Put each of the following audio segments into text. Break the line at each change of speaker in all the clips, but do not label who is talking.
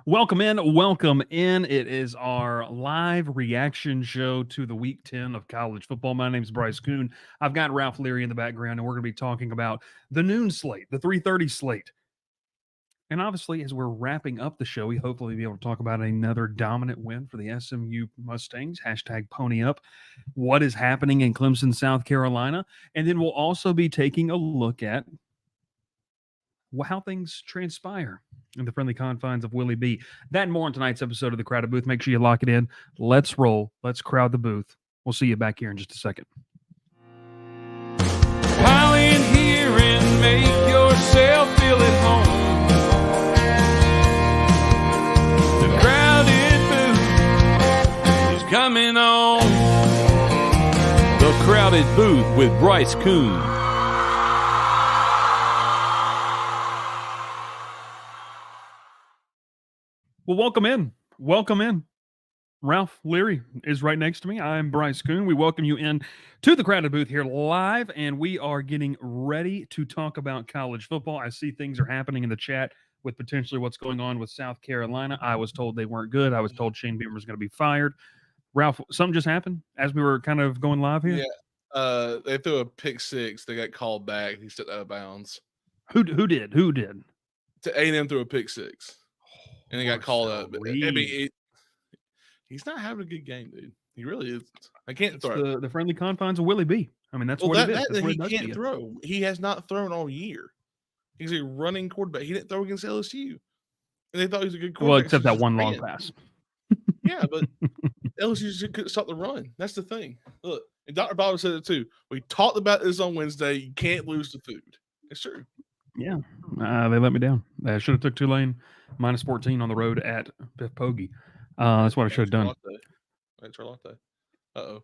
Welcome in. Welcome in. It is our live reaction show to the Week 10 of college football. My name is Bryce Kuhn. I've got Ralph Leary in the background, and we're going to be talking about the noon slate, the 3:30 slate. And obviously, as we're wrapping up the show, we hopefully be able to talk about another dominant win for the SMU Mustangs. Hashtag pony up. What is happening in Clemson, South Carolina? And then we'll also be taking a look at how things transpire in the friendly confines of Willie B. That and more on tonight's episode of The Crowded Booth. Make sure you lock it in. Let's roll. Let's crowd the booth. We'll see you back here in just a second.
Pile in here and make yourself feel at home. The Crowded Booth is coming on. The Crowded Booth with Bryce Kuhn.
Well, welcome in. Welcome in. Ralph Leary is right next to me. I'm Bryce Kuhn. We welcome you in to the Crowded Booth here live, and we are getting ready to talk about college football. I see things are happening in the chat with potentially what's going on with South Carolina. I was told they weren't good. I was told Shane Beamer was going to be fired. Ralph, something just happened as we were kind of going live here?
Yeah. They threw a pick six. They got called back. He stepped out of bounds.
Who did? Who did?
To A&M threw a pick six. And he got called up. I mean, he's not having a good game, dude. He really is. I can't throw.
The friendly confines of Willie B. I mean, that's what it is.
He can't throw. He has not thrown all year. He's a running quarterback. He didn't throw against LSU. And they thought he was a good quarterback.
Well, except that one long pass.
Yeah, but LSU just couldn't stop the run. That's the thing. Look, and Dr. Bob said it too. We talked about this on Wednesday. You can't lose to food. It's true.
Yeah, they let me down. I should have took Tulane minus 14 on the road at Biff Poggi. That's what I should have done.
Extra latte. Uh-oh.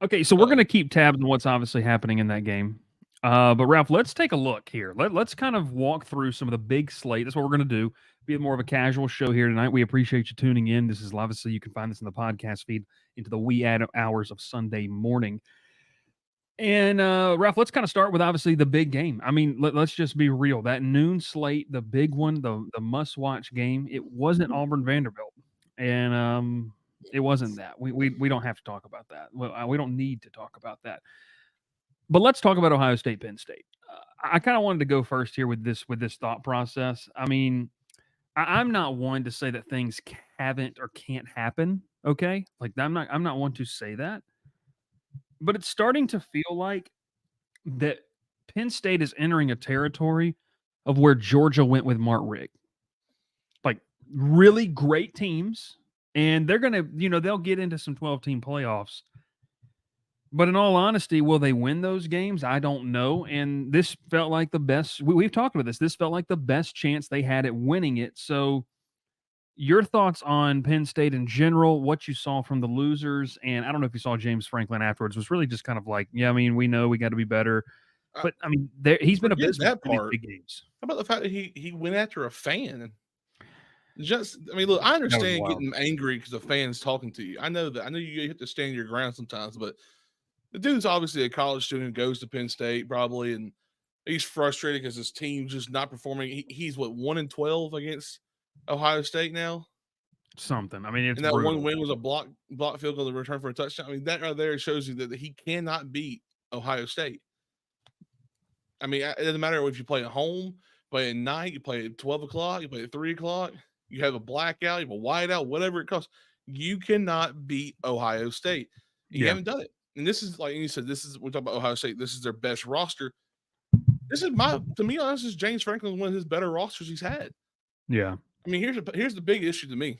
Okay, so we're going to keep tabs on what's obviously happening in that game. But, Ralph, let's take a look here. Let's kind of walk through some of the big slate. That's what we're going to do. Be more of a casual show here tonight. We appreciate you tuning in. This is obviously, you can find this in the podcast feed into the wee hours of Sunday morning. And, Ralph, let's kind of start with, obviously, the big game. I mean, let's just be real. That noon slate, the big one, the must-watch game, it wasn't Auburn-Vanderbilt. And it wasn't that. We don't have to talk about that. We don't need to talk about that. But let's talk about Ohio State, Penn State. I kind of wanted to go first here with this thought process. I mean, I'm not one to say that things haven't or can't happen, okay? Like, I'm not one to say that. But it's starting to feel like that Penn State is entering a territory of where Georgia went with Mark Richt. Like, really great teams, and they're going to, they'll get into some 12-team playoffs. But in all honesty, will they win those games? I don't know. And this felt like the best. We've talked about this. This felt like the best chance they had at winning it. So your thoughts on Penn State in general, what you saw from the losers, and I don't know if you saw James Franklin afterwards, was really just kind of like, yeah, I mean, we know we got to be better. But, I mean, he's been a business in these big games.
How about the fact that he went after a fan? Look, I understand getting angry because the fan's talking to you. I know that. I know you have to stand your ground sometimes, but the dude's obviously a college student who goes to Penn State probably, and he's frustrated because his team's just not performing. He's 1-12 against Ohio State now.
Something. I mean, it's
and that
brutal.
one win was a block field goal to return for a touchdown. I mean, that right there shows you that he cannot beat Ohio State. I mean, it doesn't matter if you play at home, play at night, you play at 12 o'clock, you play at 3 o'clock, you have a blackout, you have a whiteout, whatever it costs. You cannot beat Ohio State. You haven't done it. And this is, like you said, we're talking about Ohio State. This is their best roster. This is to me, this is James Franklin, one of his better rosters he's had.
Yeah.
I mean, here's the big issue to me.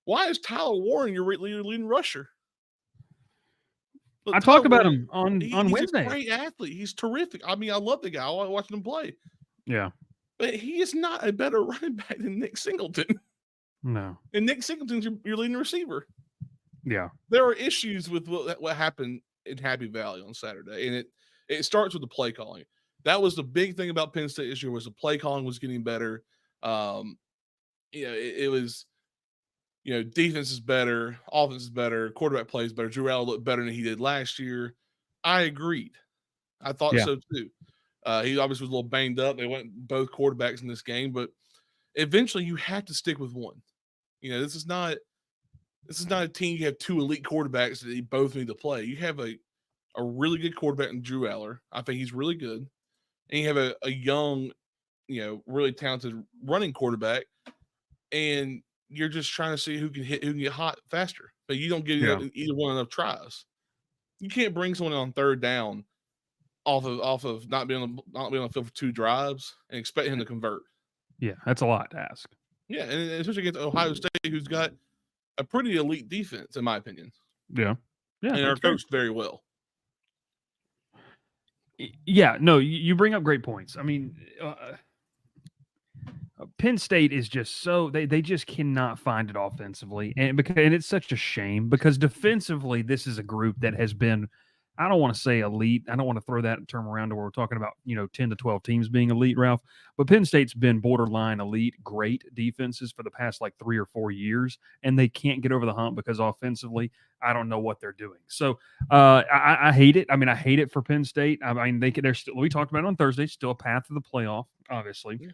Why is Tyler Warren your leading rusher? Look,
I
Tyler
talk about
Warren,
him on
he's
Wednesday.
a great athlete. He's terrific. I mean, I love the guy. I like watching him play.
Yeah.
But he is not a better running back than Nick Singleton.
No.
And Nick Singleton's your leading receiver.
Yeah.
There are issues with what happened in Happy Valley on Saturday, and it starts with the play calling. That was the big thing about Penn State this year, was the play calling was getting better. It was, defense is better, offense is better, quarterback play is better. Drew Allen looked better than he did last year. I agreed. I thought
Yeah.
so too. He obviously was a little banged up. They went both quarterbacks in this game, but eventually you have to stick with one. This is not a team you have two elite quarterbacks that you both need to play. You have a really good quarterback in Drew Aller. I think he's really good. And you have a young, really talented running quarterback. And you're just trying to see who can get hot faster. But you don't get either one enough tries. You can't bring someone on third down off of not being on the field for 2 drives and expect him to convert.
Yeah, that's a lot to ask.
Yeah, and especially against Ohio State, who's got a pretty elite defense, in my opinion.
Yeah. Yeah.
And are coached very well.
Yeah, no, you bring up great points. I mean, Penn State is just they just cannot find it offensively, and it's such a shame because defensively this is a group that has been, I don't want to say elite. I don't want to throw that term around to where we're talking about 10 to 12 teams being elite, Ralph. But Penn State's been borderline elite, great defenses for the past like 3 or 4 years, and they can't get over the hump because offensively, I don't know what they're doing. So I hate it. I mean, I hate it for Penn State. I mean, they're still. We talked about it on Thursday. Still a path to the playoff, obviously. Yeah.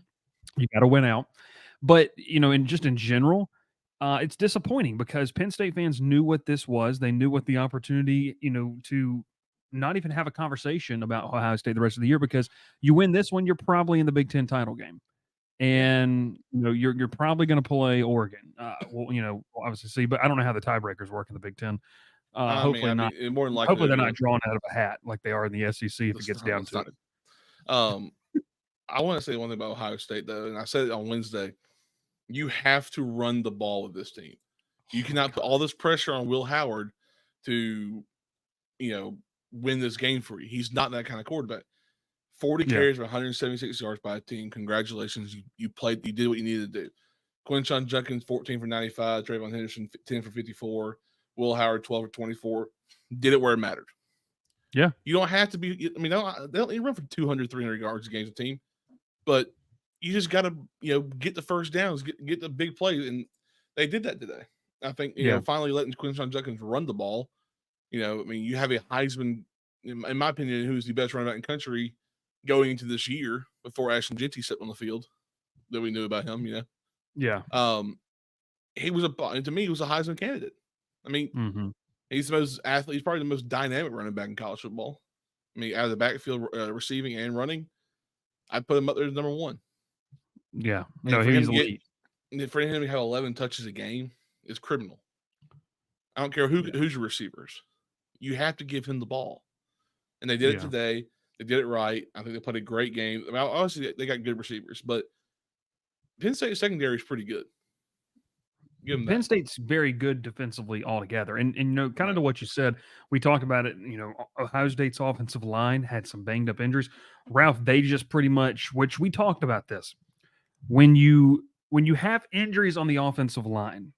You got to win out. But, in general, it's disappointing because Penn State fans knew what this was. They knew what the opportunity, to not even have a conversation about Ohio State the rest of the year, because you win this one, you're probably in the Big Ten title game. And, you're probably going to play Oregon. We'll obviously see, but I don't know how the tiebreakers work in the Big Ten. Hopefully not. More than likely, hopefully they're not drawn out of a hat like they are in the SEC if it gets down to it.
I want to say one thing about Ohio State, though, and I said it on Wednesday. You have to run the ball with this team. You cannot put all this pressure on Will Howard to, win this game for you. He's not that kind of quarterback. 40 carries for 176 yards by a team. Congratulations. You played. You did what you needed to do. Quinshon Judkins, 14 for 95. Trayvon Henderson, 10 for 54. Will Howard, 12 for 24. Did it where it mattered.
Yeah.
You don't have to be – I mean, they don't need to run for 200, 300 yards against a team. But you just got to, get the first downs, get the big plays, and they did that today. I think, finally letting Quinshon Judkins run the ball. I mean, you have a Heisman, in my opinion, who's the best running back in the country going into this year before Ashton Jeanty stepped on the field that we knew about him,
Yeah.
He was to me, he was a Heisman candidate. I mean, he's the most athlete. He's probably the most dynamic running back in college football. I mean, out of the backfield, receiving and running, I'd put him up there as number 1.
Yeah. No, he's elite.
For him to have 11 touches a game is criminal. I don't care who's your receivers. You have to give him the ball. And they did it today. They did it right. I think they played a great game. I mean, obviously, they got good receivers, but Penn State's secondary is pretty good.
Penn State's very good defensively altogether. And kind of to what you said, we talked about it, Ohio State's offensive line had some banged up injuries. Ralph, they just pretty much, which we talked about this, when you have injuries on the offensive line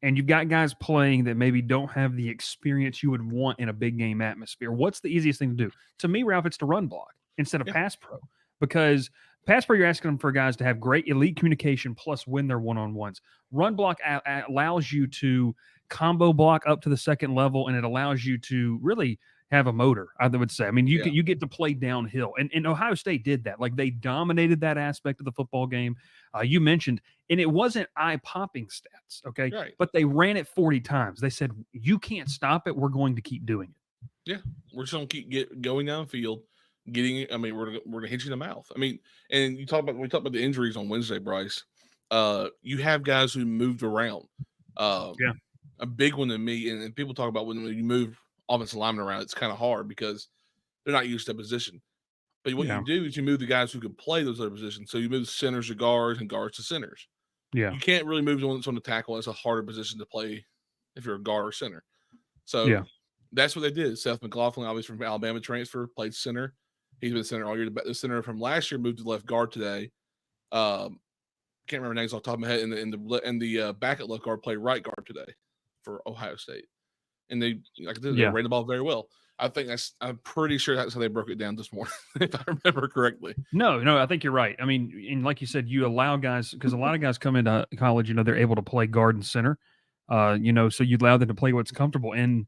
and you've got guys playing that maybe don't have the experience you would want in a big game atmosphere, what's the easiest thing to do? To me, Ralph, it's to run block instead of pass pro, because pass pro, you're asking them for guys to have great elite communication plus win their one-on-ones. Run block allows you to combo block up to the second level, and it allows you to really have a motor, I would say. I mean, you get to play downhill. And Ohio State did that. Like, they dominated that aspect of the football game. You mentioned, and it wasn't eye-popping stats, okay?
Right.
But they ran it 40 times. They said, you can't stop it. We're going to keep doing it.
Yeah. We're just going to keep going downfield. We're gonna hit you in the mouth. I mean, and we talked about the injuries on Wednesday, Bryce. You have guys who moved around. A big one to me, and people talk about when you move offensive linemen around, it's kind of hard because they're not used to position. But what you do is you move the guys who can play those other positions. So you move centers to guards and guards to centers.
Yeah.
You can't really move to one that's on the tackle. It's a harder position to play if you're a guard or center. So
Yeah.
that's what they did. Seth McLaughlin, obviously from Alabama transfer, played center. He's been center all year. The center from last year moved to left guard today. Can't remember names off the top of my head. And the backup left guard played right guard today for Ohio State. And they ran the ball very well. I'm pretty sure that's how they broke it down this morning, if I remember correctly.
No, I think you're right. I mean, and like you said, you allow guys, because a lot of guys come into college, they're able to play guard and center, so you allow them to play what's comfortable. And,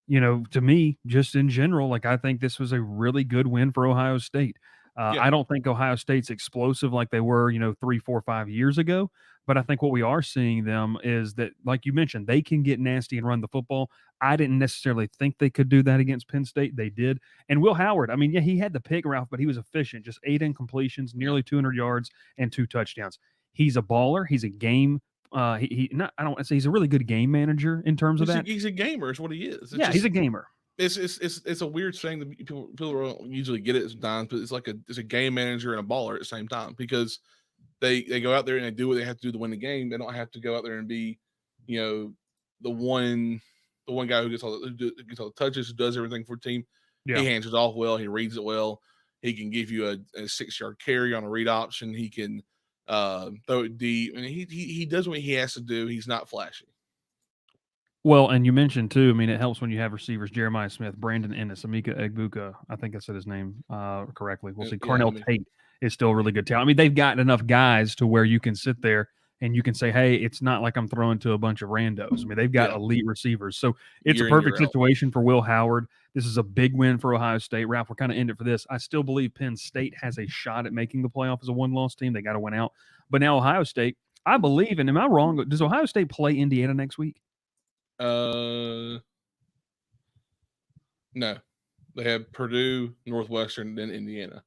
to me, just in general, like, I think this was a really good win for Ohio State. I don't think Ohio State's explosive like they were, 3, 4, 5 years ago. But I think what we are seeing them is that, like you mentioned, they can get nasty and run the football. I didn't necessarily think they could do that against Penn State. They did. And Will Howard, I mean, he had the pick, Ralph, but he was efficient. Just 8 incompletions, nearly 200 yards, and 2 touchdowns. He's a baller. He's a game. I don't want to say he's a really good game manager in terms of that.
He's a gamer, is what he is.
He's a gamer.
It's a weird thing that people don't usually get it sometimes, but it's a game manager and a baller at the same time, because they go out there and they do what they have to do to win the game. They don't have to go out there and be, the one guy who gets all the touches, who does everything for the team. Yeah. He hands it off well. He reads it well. He can give you a 6-yard carry on a read option. He can throw it deep, and he does what he has to do. He's not flashy.
Well, and you mentioned too, I mean, it helps when you have receivers, Jeremiah Smith, Brandon Ennis, Emeka Egbuka. I think I said his name correctly. We'll see. Carnell Tate is still a really good talent. I mean, they've got enough guys to where you can sit there and you can say, hey, it's not like I'm throwing to a bunch of randos. I mean, they've got elite receivers. So it's a perfect situation for Will Howard. This is a big win for Ohio State. Ralph, we're kind of ending for this. I still believe Penn State has a shot at making the playoff as a one-loss team. They got to win out. But now Ohio State, I believe, and am I wrong, does Ohio State play Indiana next week?
No. They have Purdue, Northwestern, then Indiana.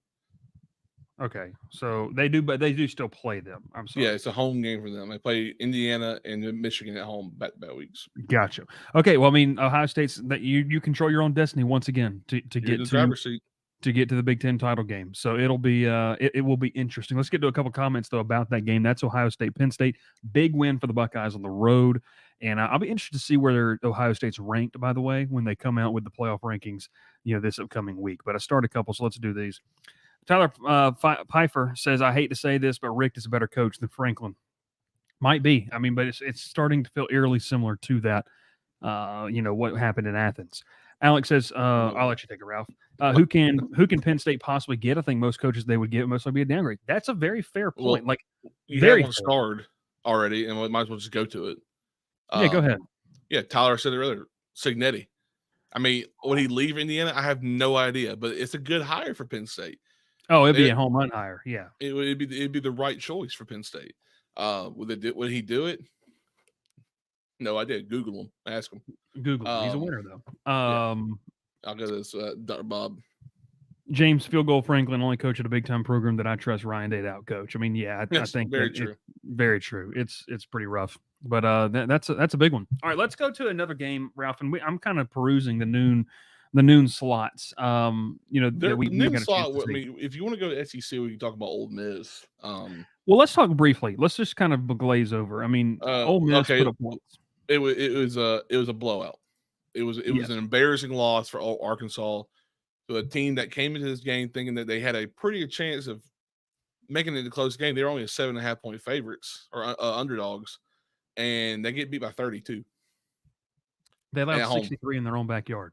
Okay, so they do, but they do still play them. I'm sorry.
Yeah, it's a home game for them. They play Indiana and Michigan at home back-to-back weeks.
Gotcha. Okay, well, I mean, Ohio State's that you control your own destiny once again to get
the driver's seat,
to get to the Big Ten title game. So it'll be it will be interesting. Let's get to a couple comments though about that game. That's Ohio State, Penn State, big win for the Buckeyes on the road, and I'll be interested to see where Ohio State's ranked. By the way, when they come out with the playoff rankings, this upcoming week. But I start a couple, so let's do these. Tyler Pfeiffer says, I hate to say this, but Richt is a better coach than Franklin. Might be. I mean, but it's starting to feel eerily similar to that, what happened in Athens. Alex says, I'll let you take it, Ralph. Who can Penn State possibly get? I think most coaches they would get mostly be a downgrade. That's a very fair point.
Well, you have one starred already, and we might as well just go to it.
Yeah, go ahead.
Yeah, Tyler said it earlier. Signetti. I mean, would he leave Indiana? I have no idea, but it's a good hire for Penn State.
Oh, it'd be a home run hire. Yeah,
it'd be the right choice for Penn State. Would he do it? No, I did. Google him. Ask him.
Google him. He's a winner though.
I'll go to this. Dr. Bob.
James Field Goal Franklin, only coach at a big time program that I trust Ryan Day to out coach. I mean, yeah, I think
very true.
Very true. It's pretty rough, but that's a big one. All right, let's go to another game, Ralph. And I'm kind of perusing the noon slots.
The noon slot. I mean, if you want to go to SEC, we can talk about Ole Miss.
Well, let's talk briefly. Let's just kind of glaze over. I mean, Ole Miss put up points.
It was a blowout. It was an embarrassing loss for Arkansas, to a team that came into this game thinking that they had a pretty good chance of making it a close game. They were only a 7.5 point favorites or underdogs, and they get beat by 32.
They allowed 63 in their own backyard.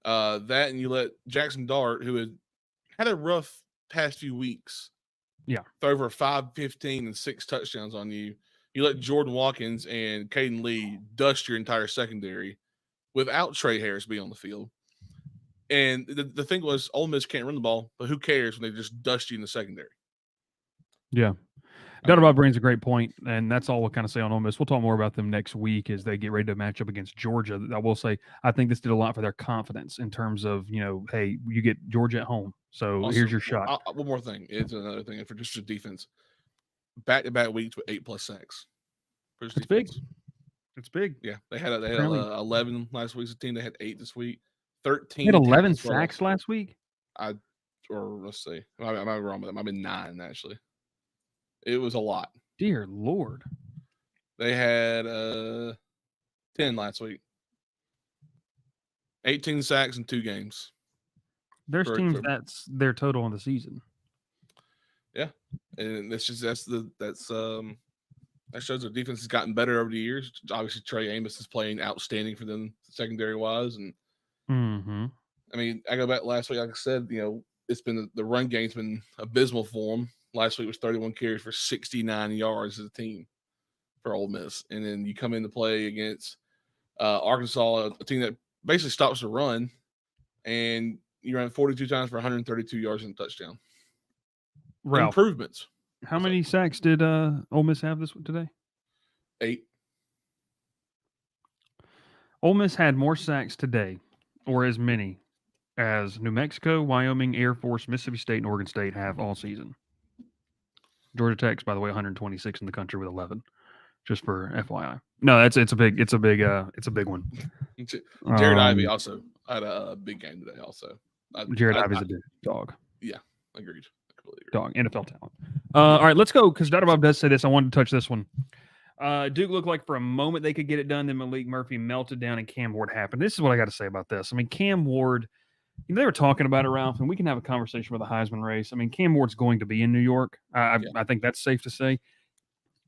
That, and you let Jackson Dart, who had a rough past few weeks, throw for 515 and 6 touchdowns on you. You let Jordan Watkins and Caden Lee dust your entire secondary without Trey Harris be on the field. And the thing was, Ole Miss can't run the ball, but who cares when they just dust you in the secondary?
Yeah. Dr. Bob brings a great point, and that's all we'll kind of say on Ole Miss. We'll talk more about them next week as they get ready to match up against Georgia. I will say, I think this did a lot for their confidence in terms of, hey, you get Georgia at home, so also, here's your shot.
One more thing. It's another thing for just the defense. Back-to-back weeks with 8+ sacks.
It's big. It's big.
Yeah, they had 11 last week's team. They had 8 this week. 13.
They had 11 sacks last week?
Let's see. I might be wrong, but it might have been 9, actually. It was a lot.
Dear Lord.
They had 10 last week. 18 sacks in 2 games.
There's teams that's their total on the season.
Yeah, and that shows their defense has gotten better over the years. Obviously, Trey Amos is playing outstanding for them secondary wise, and I mean, I go back last week, like I said, it's been the run game's been abysmal for them. Last week was 31 carries for 69 yards as a team for Ole Miss, and then you come into play against Arkansas, a team that basically stops the run, and you ran 42 times for 132 yards and a touchdown.
Ralph,
improvements.
How many sacks did Ole Miss have today?
8.
Ole Miss had more sacks today, or as many, as New Mexico, Wyoming, Air Force, Mississippi State, and Oregon State have all season. Georgia Tech's, by the way, 126 in the country with 11. Just for FYI. No, it's a big one.
Jared Ivey also had a big game today. Also,
Jared Ivey's a dog.
Yeah, agreed.
Dog, NFL talent. All right, let's go, because Dr. Bob does say this. I wanted to touch this one. Duke looked like for a moment they could get it done. Then Malik Murphy melted down and Cam Ward happened. This is what I got to say about this. I mean, Cam Ward, they were talking about it, Ralph, and we can have a conversation with the Heisman race. I mean, Cam Ward's going to be in New York. I think that's safe to say.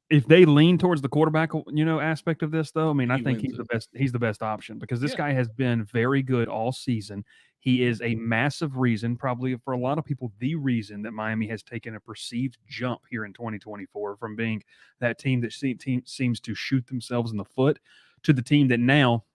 If they lean towards the quarterback, aspect of this, though, I mean, I think he's the best. He's the best option, because this guy has been very good all season. He is a massive reason, probably for a lot of people, the reason that Miami has taken a perceived jump here in 2024 from being that team that seems to shoot themselves in the foot to the team that now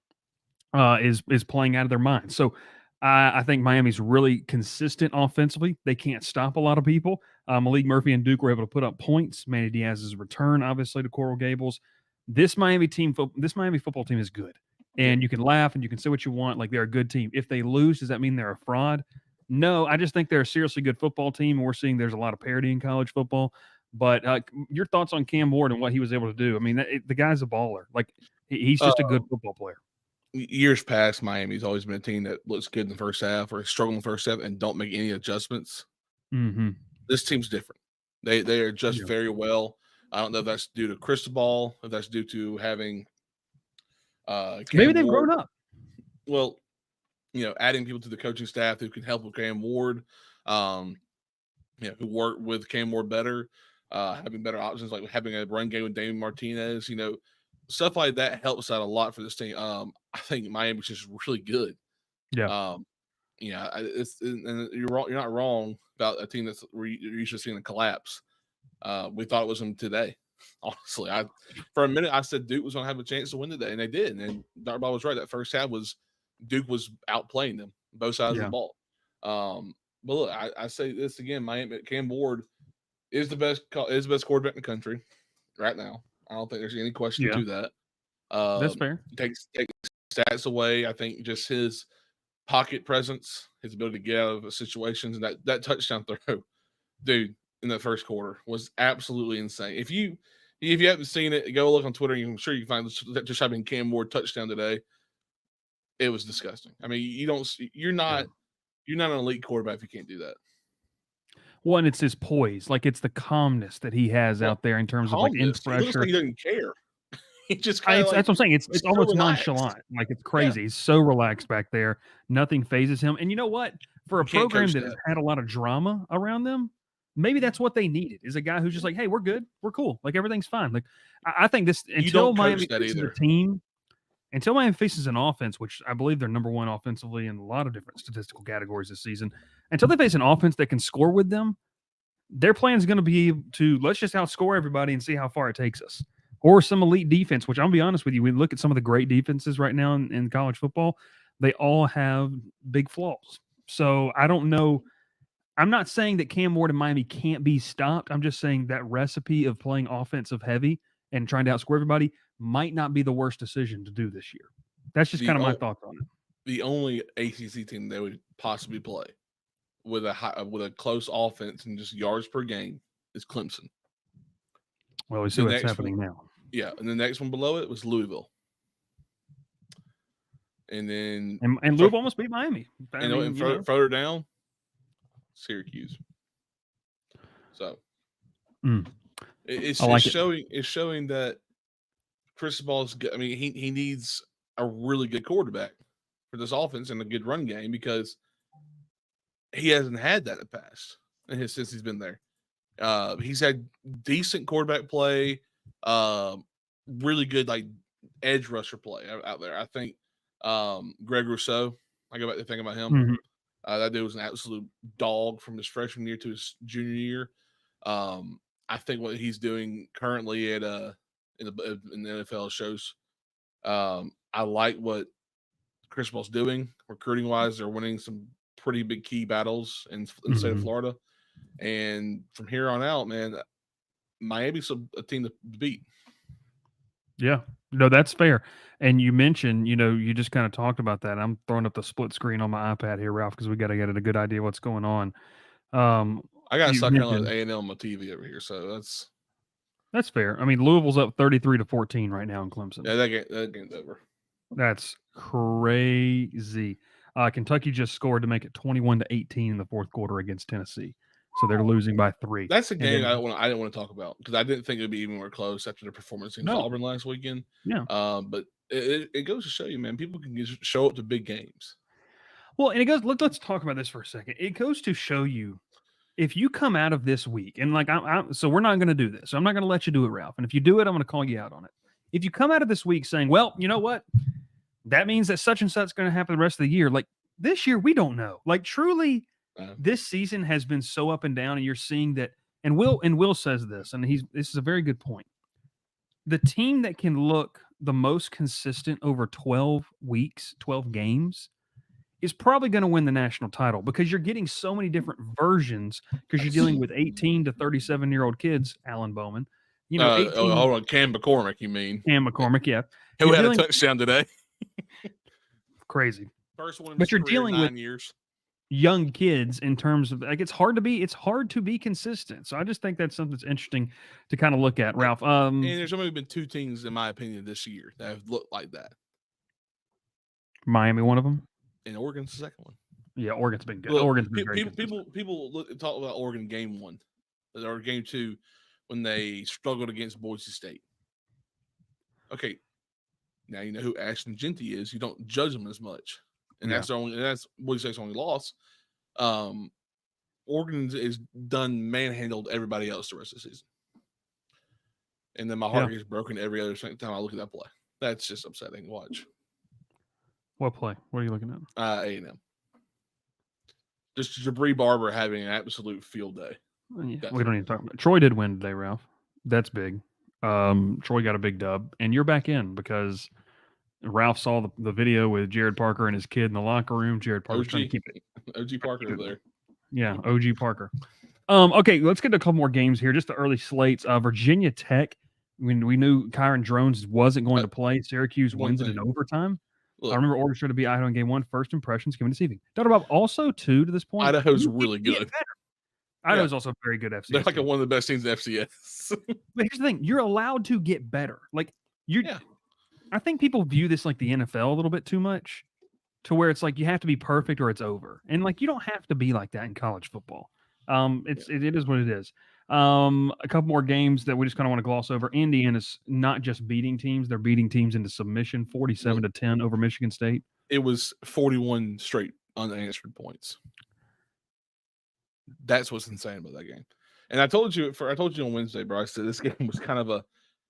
is playing out of their mind. So I think Miami's really consistent offensively. They can't stop a lot of people. Malik Murphy and Duke were able to put up points. Manny Diaz's return, obviously, to Coral Gables. This Miami football team is good. And you can laugh and you can say what you want. Like, they're a good team. If they lose, does that mean they're a fraud? No, I just think they're a seriously good football team. And we're seeing there's a lot of parity in college football. But your thoughts on Cam Ward and what he was able to do? I mean, the guy's a baller. Like, he's just a good football player.
Years past, Miami's always been a team that looks good in the first half or struggle in the first half and don't make any adjustments. This team's different. They are just very well. I don't know if that's due to Cristobal, if that's due to having
maybe they've grown up.
Well, adding people to the coaching staff who can help with Cam Ward, who work with Cam Ward better, having better options, like having a run game with Damien Martinez, stuff like that helps out a lot for this team. I think Miami's just really good.
Yeah.
And you're wrong. You're not wrong about a team that's you're used to seeing a collapse. We thought it was them today. Honestly, for a minute I said Duke was going to have a chance to win today, and they did. And Dr. Bob was right. That first half Duke was outplaying them, both sides of the ball. But look, I say this again: Miami, Cam Ward is the best quarterback in the country right now. I don't think there's any question to that.
That's fair.
Takes stats away. I think just his pocket presence, his ability to get out of situations, and that touchdown throw, dude, in the first quarter was absolutely insane. If you haven't seen it, go look on Twitter. I'm sure you can find just having Cam Ward touchdown today. It was disgusting. I mean, you're not an elite quarterback if you can't do that.
Well, and it's his poise, like it's the calmness that he has out there in terms of like in pressure.
He looks like he doesn't care. He just
that's what I'm saying. It's almost nonchalant. Like, it's crazy. He's so relaxed back there. Nothing phases him. And you know what? For a program that has had a lot of drama around them, maybe that's what they needed, is a guy who's just like, hey, we're good. We're cool. Like, everything's fine. Like, I think this, until Miami faces a team, until Miami faces an offense, which I believe they're number one offensively in a lot of different statistical categories this season, until they face an offense that can score with them, their plan is going to be to let's just outscore everybody and see how far it takes us. Or some elite defense, which I'll be honest with you, we look at some of the great defenses right now in college football, they all have big flaws. So I don't know. I'm not saying that Cam Ward and Miami can't be stopped. I'm just saying that recipe of playing offensive heavy and trying to outscore everybody might not be the worst decision to do this year. That's just kind of my thoughts on it.
The only ACC team they would possibly play with a close offense and just yards per game is Clemson.
Well, we see what's happening now.
Yeah, and the next one below it was Louisville. And then
and Louisville almost beat Miami.
Further down, Syracuse. So it's showing that Cristobal's good. I mean, he needs a really good quarterback for this offense and a good run game because he hasn't had that in the past since he's been there. He's had decent quarterback play, really good like edge rusher play out there. I think Greg Rousseau, I go back to think about him.
Mhm.
That dude was an absolute dog from his freshman year to his junior year. I think what he's doing currently at in the NFL shows. I like what Cristobal's doing recruiting wise. They're winning some pretty big key battles in the state of Florida, and from here on out, man, Miami's a team to beat.
Yeah, no, that's fair. And you mentioned, you just kind of talked about that. I'm throwing up the split screen on my iPad here, Ralph, because we got to get a good idea what's going on.
I got
You
stuck on
mentioned-
A&M on my TV over here, so
that's fair. I mean, Louisville's up 33-14 right now in Clemson.
yeah, that game's over.
That's crazy. Kentucky just scored to make it 21-18 in the fourth quarter against Tennessee, so they're losing by 3.
That's a game I didn't want to talk about because I didn't think it would be even more close after the performance against Auburn last weekend.
Yeah.
But it goes to show you, man, people can just show up to big games.
Well, and it goes. Let's talk about this for a second. It goes to show you if you come out of this week and like so we're not going to do this. So I'm not going to let you do it, Ralph. And if you do it, I'm going to call you out on it. If you come out of this week saying, "Well, you know what? That means that such and such is going to happen the rest of the year." Like this year, we don't know. Like truly, this season has been so up and down, and you're seeing that. And Will says this, and this is a very good point. The team that can look the most consistent over 12 weeks, 12 games, is probably going to win the national title because you're getting so many different versions because you're dealing with 18 to 37-year-old kids, Alan Bowman. 18,
hold on, Cam McCormick, you mean?
Cam McCormick, yeah.
Who had a touchdown today?
Crazy.
First one in
but
his
you're
career
dealing
in 9
with
years.
Young kids in terms of like it's hard to be consistent. So I just think that's something that's interesting to kind of look at, Ralph.
And there's only been 2 teams, in my opinion, this year that have looked like that.
Miami, one of them.
And Oregon's the second one.
Yeah, Oregon's been good.
Look,
Oregon's been very good.
People talk about Oregon game 1 or game 2 when they struggled against Boise State. Okay, now you know who Ashton Genty is. You don't judge them as much, and that's Boise State's only loss. Oregon is done manhandled everybody else the rest of the season, and then my heart gets broken every other time I look at that play. That's just upsetting to watch.
What play? What are you looking at?
A&M. Just Jabri Barber having an absolute field day.
Yeah, we don't need to talk about it. Troy did win today, Ralph. That's big. Troy got a big dub, and you're back in because Ralph saw the video with Jared Parker and his kid in the locker room. Jared Parker's trying to keep it.
OG Parker over there.
Yeah, OG Parker. Okay, let's get to a couple more games here. Just the early slates. Virginia Tech. When we knew Kyron Drones wasn't going to play, Syracuse wins it in overtime. Look, I remember Oregon should be Idaho in game 1. First impressions coming this evening. Dr. Bob, also too to this point.
Idaho's really good.
Idaho's also very good FCS.
They're like one of the best teams in FCS.
But here's the thing: you're allowed to get better. Like I think people view this like the NFL a little bit too much, to where it's like you have to be perfect or it's over, and like you don't have to be like that in college football. It is what it is. A couple more games that we just kind of want to gloss over. Indiana's not just beating teams; they're beating teams into submission, 47-10 over Michigan State.
It was 41 straight unanswered points. That's what's insane about that game. And I told you on Wednesday, bro. I said this game was kind of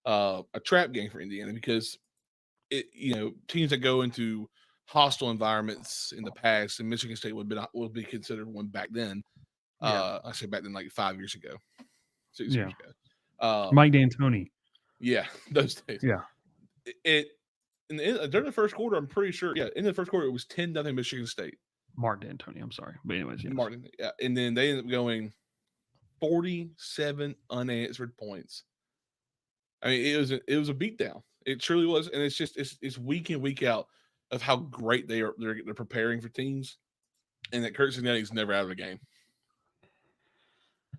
a trap game for Indiana because teams that go into hostile environments in the past, and Michigan State would be considered one back then. I say back then, like 5 years ago, 6 years ago.
Mike D'Antoni.
Yeah, those days.
Yeah.
During the first quarter, I'm pretty sure. Yeah, in the first quarter, it was 10-0 Michigan State.
Mark D'Antoni, I'm sorry, but anyways, yes.
Martin, yeah, and then they ended up going 47 unanswered points. I mean, it was a beatdown. It truly was, and it's week in, week out of how great they're preparing for teams, and that Curt Cignetti's never out of a game.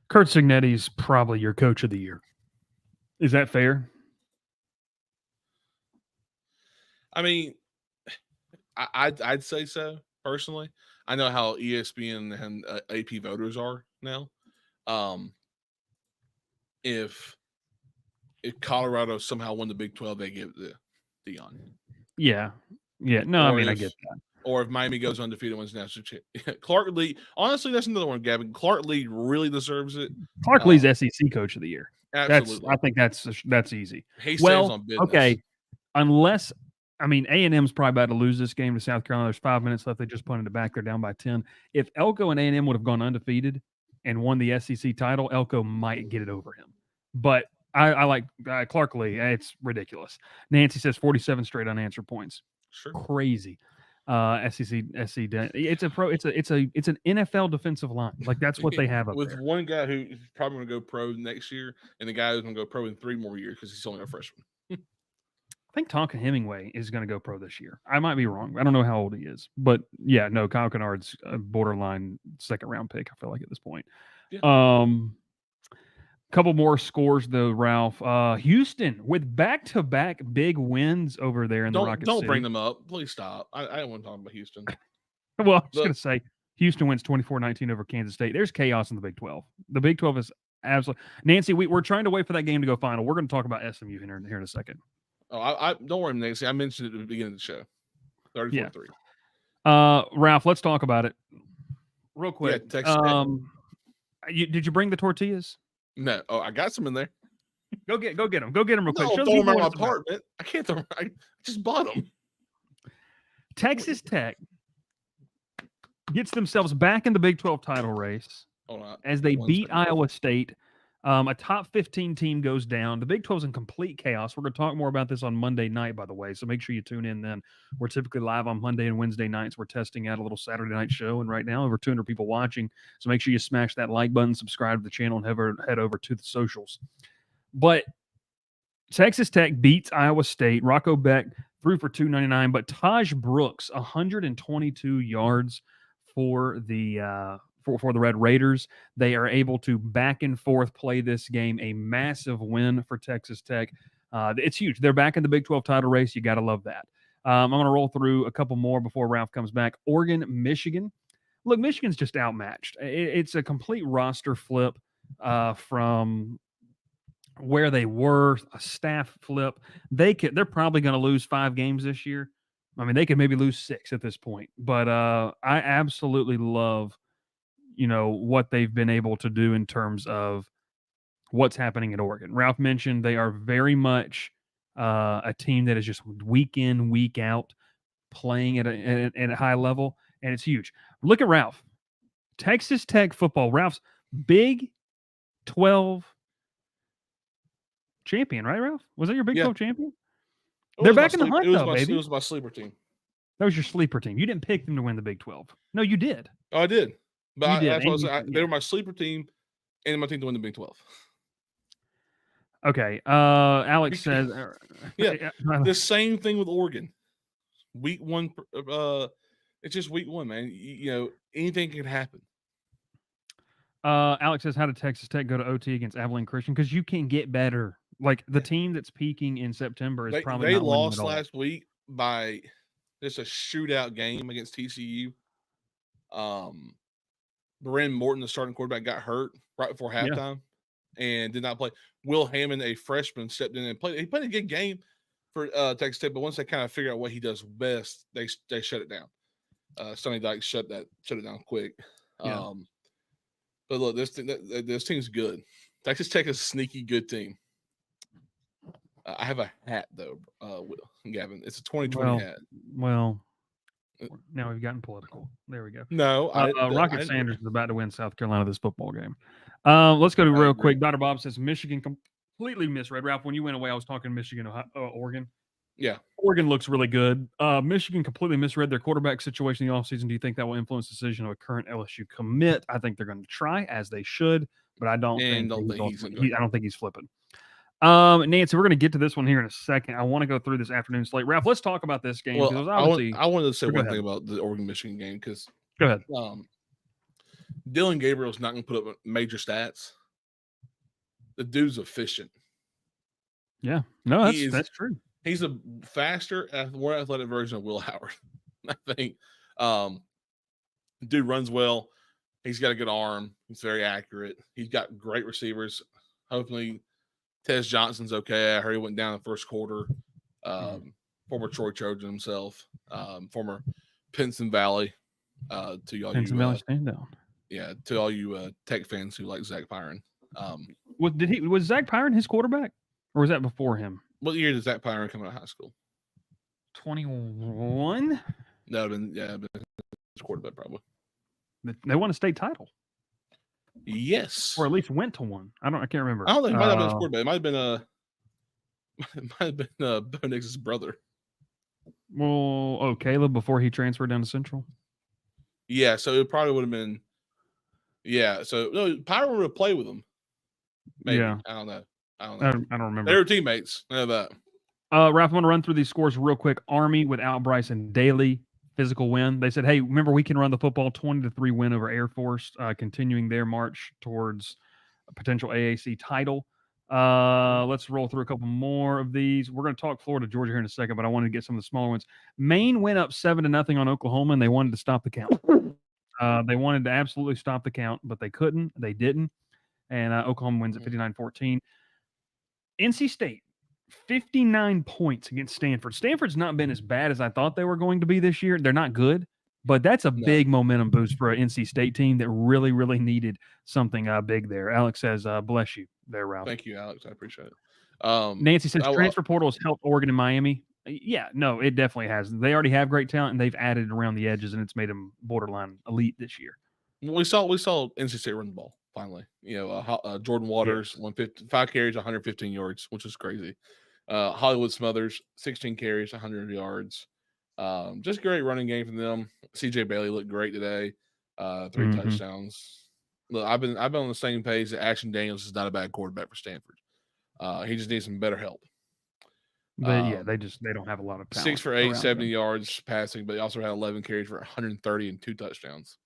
Curt Cignetti's probably your coach of the year. Is that fair?
I mean, I'd say so personally. I know how ESPN and AP voters are now. If if Colorado somehow won the Big 12, they give it to Dion.
Yeah. No,
Or
I mean, I
if-
get that.
Or if Miami goes undefeated, wins national championship. Clark Lee, honestly, that's another one, Gavin. Clark Lee really deserves it.
Clark Lee's SEC Coach of the Year.
Absolutely.
I think that's easy.
He stays
Well,
on business.
okay, unless I mean A&M's probably about to lose this game to South Carolina. There's 5 minutes left. They just punted it back. They're down by 10. If Elko and A&M would have gone undefeated and won the SEC title, Elko might get it over him. But I like Clark Lee. It's ridiculous. Nancy says 47 straight unanswered points.
Sure.
Crazy. SEC. It's an NFL defensive line. Like that's what they have up
with
there.
one guy who's probably going to go pro next year, and the guy who's going to go pro in 3 more years because he's only a freshman.
I think Tonka Hemingway is going to go pro this year. I might be wrong. I don't know how old he is, but yeah, no, Kyle Kennard's a borderline 2nd round pick. I feel like at this point.
Yeah.
Couple more scores though, Ralph. Houston with back-to-back big wins over there in the Rocket City.
Don't bring them up. Please stop. I don't want to talk about Houston.
Well, I was going to say Houston wins 24-19 over Kansas State. There's chaos in the Big 12. The Big 12 is absolutely Nancy. We're trying to wait for that game to go final. We're going to talk about SMU here in a second.
Oh, I don't worry, Nancy. I mentioned it at the beginning of the show. 34-3.
Ralph, let's talk about it real quick.
Yeah, Texas.
Did you bring the tortillas?
No. Oh, I got some in there.
Go get them. Go get them real quick.
Show them in my apartment. I can't throw them. I just bought them.
Texas Tech gets themselves back in the Big 12 title race as they beat Iowa State. A top 15 team goes down. The Big 12's in complete chaos. We're going to talk more about this on Monday night, by the way, so make sure you tune in then. We're typically live on Monday and Wednesday nights. We're testing out a little Saturday night show, and right now over 200 people watching, so make sure you smash that like button, subscribe to the channel, and head over to the socials. But Texas Tech beats Iowa State. Rocco Beck threw for 299, but Taj Brooks, 122 yards for the for the Red Raiders. They are able to back and forth play this game. A massive win for Texas Tech. It's huge. They're back in the Big 12 title race. You got to love that. I'm going to roll through a couple more before Ralph comes back. Oregon, Michigan. Look, Michigan's just outmatched. It's a complete roster flip from where they were, a staff flip. They're probably going to lose 5 games this year. I mean, they could maybe lose 6 at this point. But I absolutely love what they've been able to do in terms of what's happening at Oregon. Ralph mentioned they are very much a team that is just week in, week out playing at a high level, and it's huge. Look at Ralph. Texas Tech football. Ralph's Big 12 champion, right, Ralph? Was that your Big 12 champion? They're back in the hunt, though, baby.
It was my sleeper team.
That was your sleeper team. You didn't pick them to win the Big 12. No, you did.
Oh, I did. But they were my sleeper team and my team to win the Big 12.
Okay. Alex says
the same thing with Oregon. Week 1 it's just week 1, man. Anything can happen.
Alex says, how did Texas Tech go to OT against Abilene Christian? Because you can get better. Like the team that's peaking in September is probably
they
not
lost last week by just a shootout game against TCU. Bren Morton, the starting quarterback, got hurt right before halftime and did not play. Will Hammond, a freshman, stepped in and played. He played a good game for Texas Tech, but once they kind of figure out what he does best, they shut it down. Sonny Dykes shut it down quick.
Yeah.
But look, this team's good. Texas Tech is a sneaky good team. I have a hat though, Gavin. It's a 2020 hat.
Well, now we've gotten political. There we go.
No,
Rocket Sanders is about to win South Carolina this football game. Let's go to real quick. Dr. Bob says Michigan completely misread. Ralph, when you went away, I was talking Michigan, Oregon.
Yeah.
Oregon looks really good. Michigan completely misread their quarterback situation in the offseason. Do you think that will influence the decision of a current LSU commit? I think they're going to try, as they should, but I don't think he's flipping. Nancy, we're going to get to this one here in a second. I want to go through this afternoon slate. Ralph, let's talk about this game.
Well, I wanted to say one thing about the Oregon-Michigan game because
go ahead.
Dylan Gabriel's not going to put up major stats. The dude's efficient.
Yeah, no, that's true.
He's a faster, more athletic version of Will Howard, I think. Dude runs well. He's got a good arm. He's very accurate. He's got great receivers. Hopefully, Tez Johnson's okay. I heard he went down in the first quarter. Former Troy Trojan himself, former Pinson Valley. To y'all,
Pinson Valley standout.
Yeah, to all you Tech fans who like Zach Pyron.
Was Zach Pyron his quarterback, or was that before him?
What year did Zach Pyron come out of high school?
21.
That would have been his quarterback probably.
They won a state title.
Yes,
or at least went to one. I can't remember.
I don't think it might have been his quarterback. It might have been Bo Nix's brother.
Well, Caleb before he transferred down to Central.
Yeah, so it probably would have been. Yeah, so no, Pyron would have played with him. Maybe.
Yeah,
I don't know.
I don't remember.
They were teammates. I know that.
Ralph, I'm going to run through these scores real quick. Army without Bryson Daly, physical win. They said, hey, remember, we can run the football. 20-3 win over Air Force, continuing their march towards a potential AAC title. Let's roll through a couple more of these. We're going to talk Florida, Georgia here in a second, but I wanted to get some of the smaller ones. Maine went up 7-0 on Oklahoma, and they wanted to stop the count. They wanted to absolutely stop the count, but they couldn't. They didn't. And Oklahoma wins at 59-14. NC State, 59 points against Stanford. Stanford's not been as bad as I thought they were going to be this year. They're not good, but that's a big momentum boost for an NC State team that really, really needed something big there. Alex says, bless you there, Ralph.
Thank you, Alex. I appreciate it.
Nancy says, transfer portal has helped Oregon and Miami. Yeah, no, it definitely has. They already have great talent, and they've added around the edges, and it's made them borderline elite this year.
We saw NC State run the ball finally. Jordan Waters, 5 carries, 115 yards, which is crazy. Hollywood Smothers, 16 carries, 100 yards. Just great running game from them. CJ Bailey looked great today. 3 touchdowns. Look, I've been on the same page that Ashton Daniels is not a bad quarterback for Stanford. He just needs some better help.
They don't have a lot of talent.
6 for 8, 70 yards passing, but he also had 11 carries for 130 and 2 touchdowns.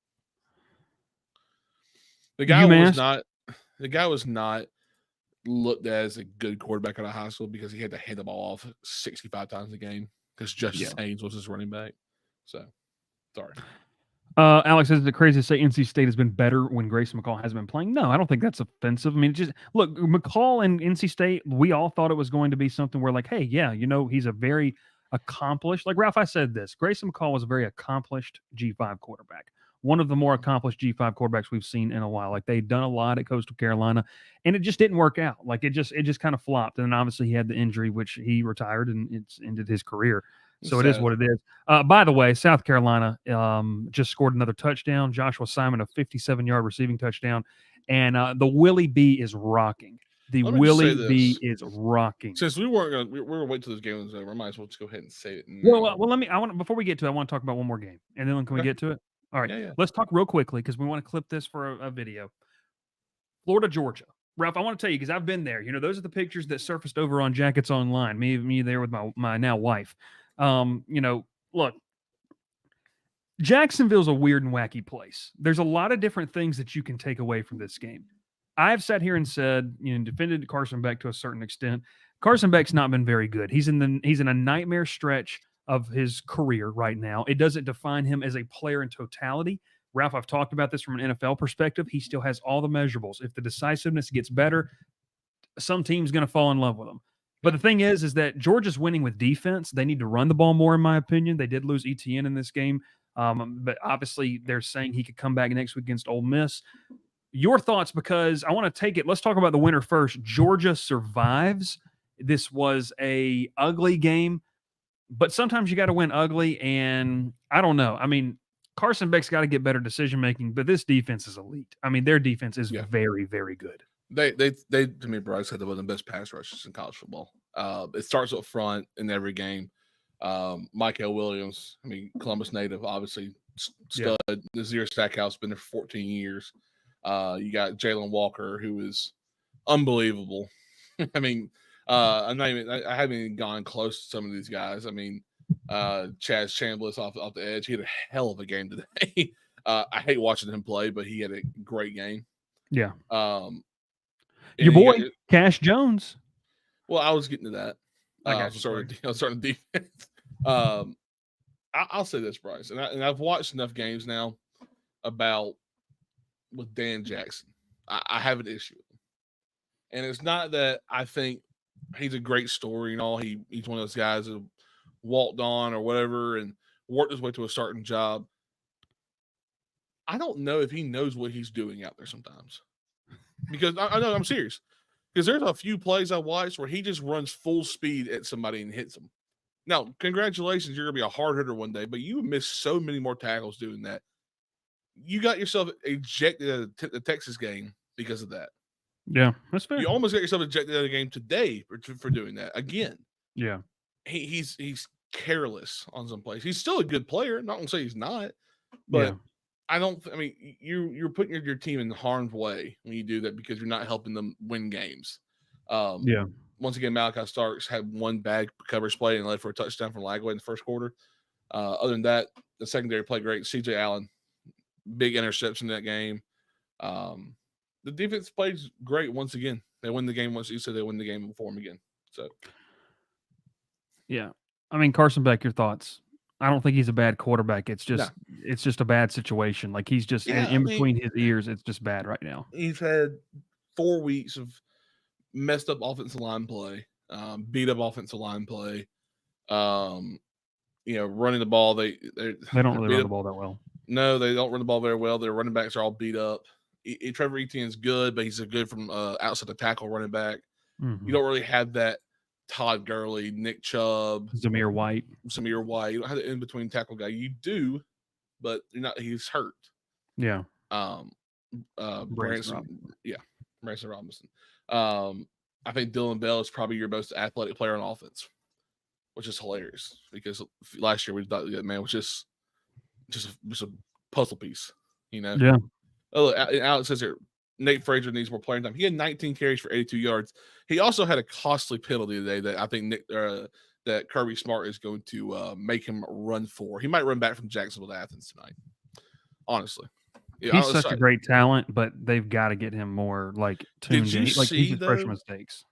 The guy was not looked at as a good quarterback out of high school because he had to hand the ball off 65 times a game because Justice Haynes was his running back. So, sorry.
Alex says, is it crazy to say NC State has been better when Grayson McCall has been playing? No, I don't think that's offensive. I mean, just look, McCall and NC State, we all thought it was going to be something where, like, hey, yeah, he's a very accomplished, like Ralph, I said this, Grayson McCall was a very accomplished G5 quarterback. One of the more accomplished G5 quarterbacks we've seen in a while. Like, they'd done a lot at Coastal Carolina, and it just didn't work out. Like, it just kind of flopped. And then obviously he had the injury, which he retired, and it's ended his career. So it is what it is. By the way, South Carolina just scored another touchdown. Joshua Simon, a 57-yard receiving touchdown. And the Willie B is rocking. The Willie B is rocking.
Since we weren't going to, we're wait till this game is over. I might as well just go ahead and say it.
Well, before we get to it, I want to talk about one more game. And then can we get to it? All right. Yeah. Let's talk real quickly because we want to clip this for a video. Florida, Georgia. Ralph, I want to tell you because I've been there. Those are the pictures that surfaced over on Jackets Online. Me there with my now wife. Look, Jacksonville's a weird and wacky place. There's a lot of different things that you can take away from this game. I've sat here and said, defended Carson Beck to a certain extent. Carson Beck's not been very good. He's in a nightmare stretch of his career right now. It doesn't define him as a player in totality. Ralph, I've talked about this from an NFL perspective. He still has all the measurables. If the decisiveness gets better, some team's going to fall in love with him. But the thing is that Georgia's winning with defense. They need to run the ball more, in my opinion. They did lose ETN in this game. But obviously they're saying he could come back next week against Ole Miss. Your thoughts, because I want to take it. Let's talk about the winner first. Georgia survives. This was a ugly game, but sometimes you got to win ugly. And I don't know. I mean, Carson Beck's got to get better decision-making, but this defense is elite. I mean, their defense is very, very good.
They to me, Bryce said they were the best pass rushers in college football. It starts up front in every game. Michael Williams, I mean, Columbus native, obviously stud. Nazir Stackhouse been there for 14 years. You got Jalen Walker, who is unbelievable. I mean, I haven't even gone close to some of these guys. I mean, Chaz Chambliss off the edge. He had a hell of a game today. I hate watching him play, but he had a great game.
Yeah. Your boy, Cash Jones.
Well, I was getting to that. I was starting defense. I'll say this, Bryce, and I've watched enough games now with Dan Jackson. I have an issue with him. And it's not that I think he's a great story and all. He's one of those guys who walked on or whatever and worked his way to a starting job. I don't know if he knows what he's doing out there sometimes. Because I know I'm serious. Because there's a few plays I watched where he just runs full speed at somebody and hits them. Now, congratulations, you're gonna be a hard hitter one day, but you missed so many more tackles doing that. You got yourself ejected out of the Texas game because of that.
Yeah, that's fair.
You almost got yourself ejected out of the game today for doing that again.
Yeah,
he's careless on some plays. He's still a good player. Not gonna say he's not, but
yeah.
I don't. I mean, you're putting your team in harm's way when you do that because you're not helping them win games.
Yeah.
Once again, Malachi Starks had one bad coverage play and led for a touchdown from Lagway in the first quarter. Other than that, the secondary played great. CJ Allen, big interception in that game. The defense plays great once again. They win the game once. You said they win the game for them again. So,
yeah. I mean, Carson Beck, your thoughts? I don't think he's a bad quarterback. It's just it's just a bad situation. Like he's just in between his ears. It's just bad right now.
He's had 4 weeks of messed up offensive line play, beat up offensive line play. Running the ball. They
don't really run the ball that well.
No, they don't run the ball very well. Their running backs are all beat up. Trevor Etienne's good, but he's a good from outside the tackle running back.
Mm-hmm.
You don't really have that Todd Gurley, Nick Chubb,
Zamir White.
You don't have the in between tackle guy. You do, but you're not. He's hurt.
Yeah.
Branson Robinson. I think Dylan Bell is probably your most athletic player on offense, which is hilarious because last year we thought that man was just a puzzle piece,
Yeah.
Oh, Alex says here, Nate Frazier needs more playing time. He had 19 carries for 82 yards. He also had a costly penalty today that I think that Kirby Smart is going to make him run for. He might run back from Jacksonville to Athens tonight. Honestly,
he's such a great talent, but they've got to get him more tuned in. He's freshman mistakes.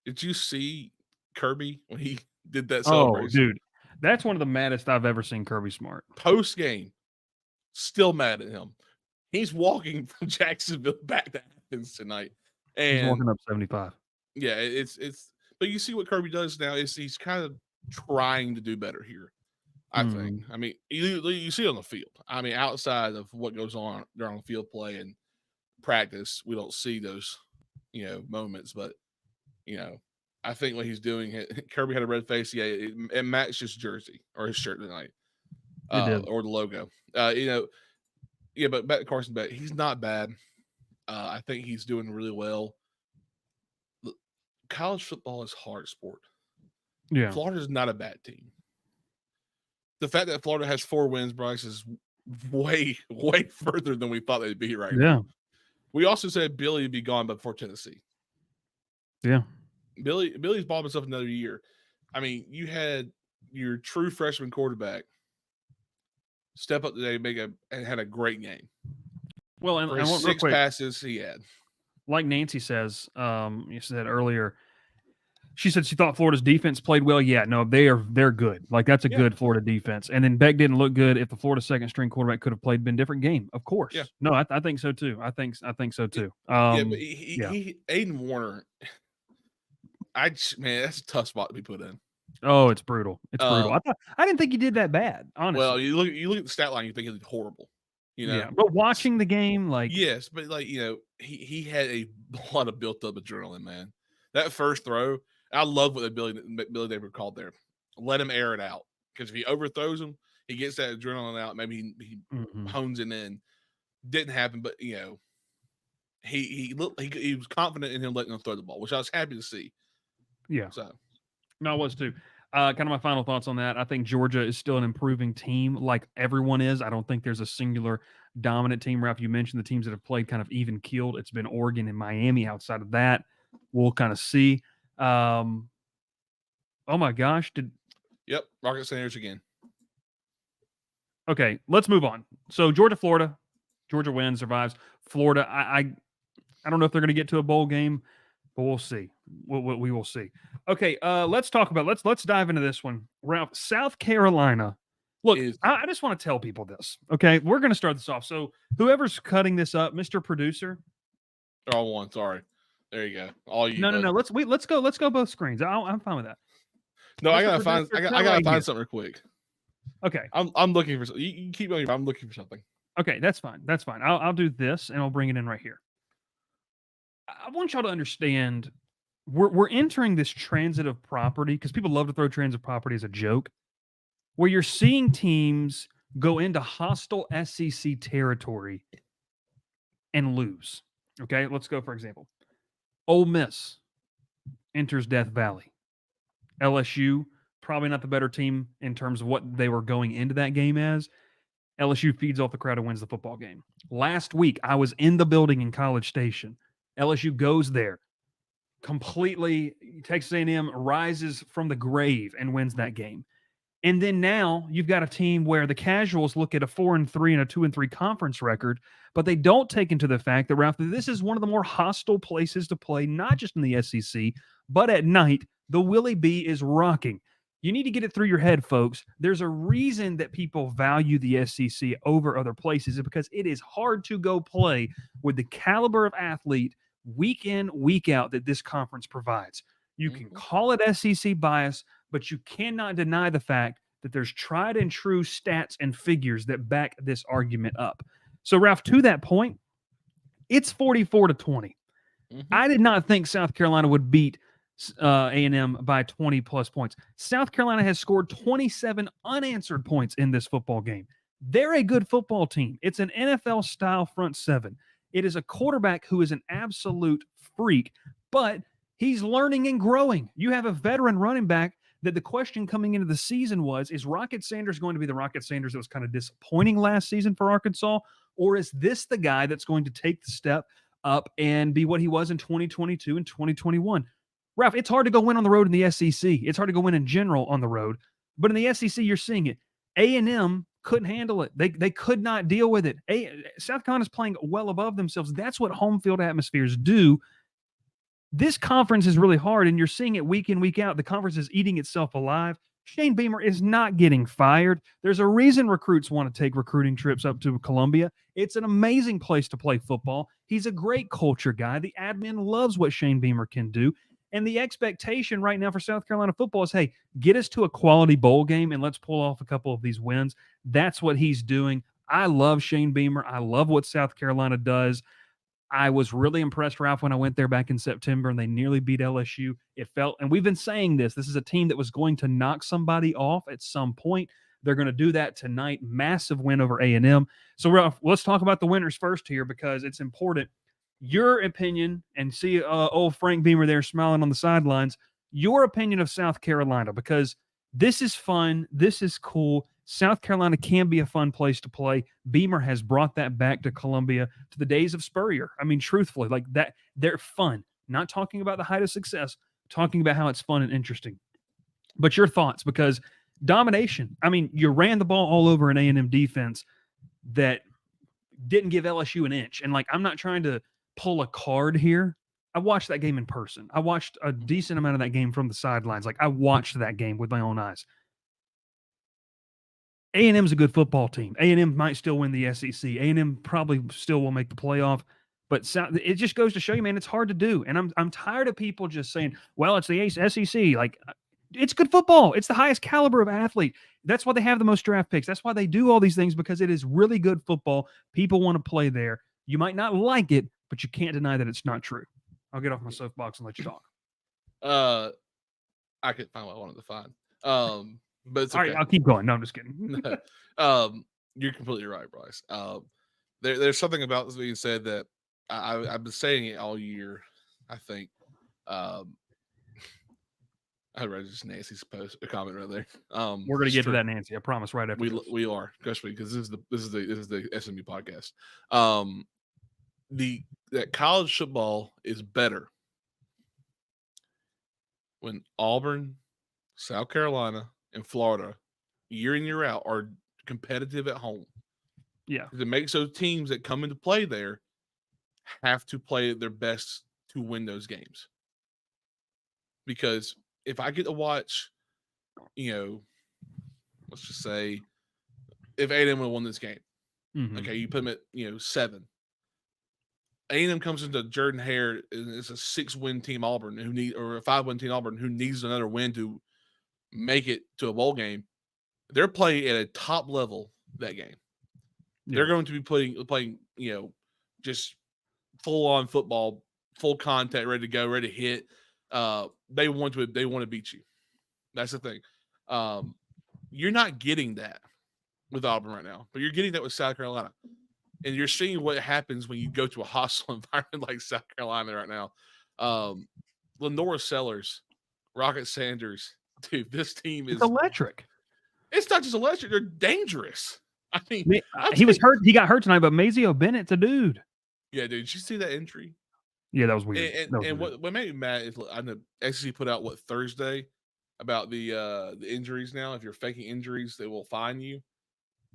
Did you see Kirby when he did that
Oh,
celebration?
dude, that's one of the maddest I've ever seen Kirby Smart.
Post game, still mad at him. He's walking from Jacksonville back to Athens tonight, and
he's walking up 75.
Yeah, it's. But you see what Kirby does now is he's kind of trying to do better here. I think. I mean, you see it on the field. I mean, outside of what goes on during field play and practice, we don't see those, moments. But I think what he's doing. Kirby had a red face. Yeah, it matched his jersey or his shirt tonight, or the logo. Yeah, but back to Carson Beck, he's not bad. I think he's doing really well. Look, college football is hard sport.
Yeah,
Florida's not a bad team. The fact that Florida has 4 wins, Bryce, is way, way further than we thought they'd be right now. We also said Billy would be gone before Tennessee.
Yeah.
Billy's bought himself another year. I mean, you had your true freshman quarterback step up today and had a great game.
Well, and
6 passes he had.
Like Nancy says, you said earlier, she said she thought Florida's defense played well. Yeah, no, they're good. That's a good Florida defense. And then Beck didn't look good. If the Florida second string quarterback could have played, been a different game, of course. Yeah. No, I think so too. I think so too.
But Aiden Warner, man, that's a tough spot to be put in.
Oh, it's brutal. It's brutal. I didn't think he did that bad, honestly.
Well, you look at the stat line, you think it's horrible.
Yeah, but watching the game,
yes, but he had a lot of built up adrenaline, man. That first throw, I love what Billy David called there. Let him air it out, because if he overthrows him, he gets that adrenaline out. Maybe he hones it in. Didn't happen, but he was confident in him letting him throw the ball, which I was happy to see.
Yeah.
So,
no, I was too. Kind of my final thoughts on that. I think Georgia is still an improving team, like everyone is. I don't think there's a singular dominant team. Ralph, you mentioned the teams that have played kind of even keeled. It's been Oregon and Miami. Outside of that, we'll kind of see. Oh my gosh!
Yep, Rocket Sanders again.
Okay, let's move on. So Florida. Georgia wins, survives. Florida. I don't know if they're going to get to a bowl game, but we'll see. We will see. Okay, let's talk about let's dive into this one. Ralph, South Carolina. Look, I just want to tell people this. Okay, we're going to start this off. So whoever's cutting this up, Mr. Producer.
Oh, one, sorry. There you go. All you.
No.
Bud.
Let's go. Let's go both screens. I'm fine with that.
No, I
Mr.
gotta find.
Producer,
I
tell
gotta
right
find
here.
something real quick.
Okay.
I'm looking for. You keep going. I'm looking for something.
Okay, that's fine. That's fine. I'll do this, and I'll bring it in right here. I want y'all to understand. We're entering this transitive property because people love to throw transitive property as a joke, where you're seeing teams go into hostile SEC territory and lose. Okay, let's go for example. Ole Miss enters Death Valley. LSU, probably not the better team in terms of what they were going into that game as. LSU feeds off the crowd and wins the football game. Last week, I was in the building in College Station. LSU goes there. Completely, Texas A&M rises from the grave and wins that game. And then now you've got a team where the casuals look at a 4-3 and a 2-3 conference record, but they don't take into the fact that, Ralph, this is one of the more hostile places to play, not just in the SEC, but at night. The Willie B is rocking. You need to get it through your head, folks. There's a reason that people value the SEC over other places, because it is hard to go play with the caliber of athlete week in, week out that this conference provides. You can call it SEC bias, but you cannot deny the fact that there's tried and true stats and figures that back this argument up. So, Ralph, to that point, it's 44-20. I did not think South Carolina would beat A&M by 20 plus points. South Carolina has scored 27 unanswered points in this football game. They're a good football team. It's an NFL style front seven. It is a quarterback who is an absolute freak, but he's learning and growing. You have a veteran running back that the question coming into the season was, is Rocket Sanders going to be the Rocket Sanders that was kind of disappointing last season for Arkansas? Or is this the guy that's going to take the step up and be what he was in 2022 and 2021? Ralph, it's hard to go win on the road in the SEC. It's hard to go win in general on the road. But in the SEC, you're seeing it. A&M couldn't handle it. They could not deal with it. South Carolina's playing well above themselves. That's what home field atmospheres do. This conference is really hard, and you're seeing it week in, week out. The conference is eating itself alive. Shane Beamer is not getting fired. There's a reason recruits want to take recruiting trips up to Columbia. It's an amazing place to play football. He's a great culture guy. The admin loves what Shane Beamer can do. And the expectation right now for South Carolina football is, hey, get us to a quality bowl game and let's pull off a couple of these wins. That's what he's doing. I love Shane Beamer. I love what South Carolina does. I was really impressed, Ralph, when I went there back in September and they nearly beat LSU. It felt, and we've been saying this is a team that was going to knock somebody off at some point. They're going to do that tonight. Massive win over A&M. So, Ralph, let's talk about the winners first here because it's important. Your opinion, and see old Frank Beamer there smiling on the sidelines, your opinion of South Carolina, because this is fun. This is cool. South Carolina can be a fun place to play. Beamer has brought that back to Columbia, to the days of Spurrier. I mean, truthfully, like that, they're fun. Not talking about the height of success, talking about how it's fun and interesting. But your thoughts, because domination, I mean, you ran the ball all over an A&M defense that didn't give LSU an inch. And, like, I'm not trying to pull a card here. I watched that game in person. I watched a decent amount of that game from the sidelines. Like, I watched that game with my own eyes. A&M's a good football team. A&M might still win the SEC. A&M probably still will make the playoff. But it just goes to show you, man, it's hard to do. And I'm tired of people just saying, well, it's the SEC. Like, it's good football. It's the highest caliber of athlete. That's why they have the most draft picks. That's why they do all these things, because it is really good football. People want to play there. You might not like it, but you can't deny that it's not true. I'll get off my soapbox and let you talk.
I couldn't find what I wanted to find. But it's okay.
All right, I'll keep going. No, I'm just kidding.
You're completely right, Bryce. There's something about this being said that I've been saying it all year. I think I read just Nancy's post, a comment right there.
We're gonna get to that, Nancy. I promise. Right after
we are, especially because this is the SMU podcast. That college football is better when Auburn, South Carolina, and Florida, year in, year out, are competitive at home.
Yeah.
It makes those teams that come into play there have to play their best to win those games. Because if I get to watch, let's just say if A&M would have won this game, okay, you put them at, 7. A&M comes into Jordan Hare, and it's a 6-win team Auburn or a 5-win team Auburn who needs another win to make it to a bowl game. They're playing at a top level that game. Yeah. They're going to be playing, just full on football, full contact, ready to go, ready to hit. They want to beat you. That's the thing. You're not getting that with Auburn right now, but you're getting that with South Carolina. And you're seeing what happens when you go to a hostile environment like South Carolina right now. Lenora Sellers, Rocket Sanders, dude, this team is
electric.
It's not just electric; they're dangerous. I mean,
he was hurt. He got hurt tonight, but Mazio Bennett's a dude.
Yeah, dude. Did you see that injury?
Yeah, that was weird.
And what made me mad is I know SEC put out Thursday about the injuries. Now, if you're faking injuries, they will fine you.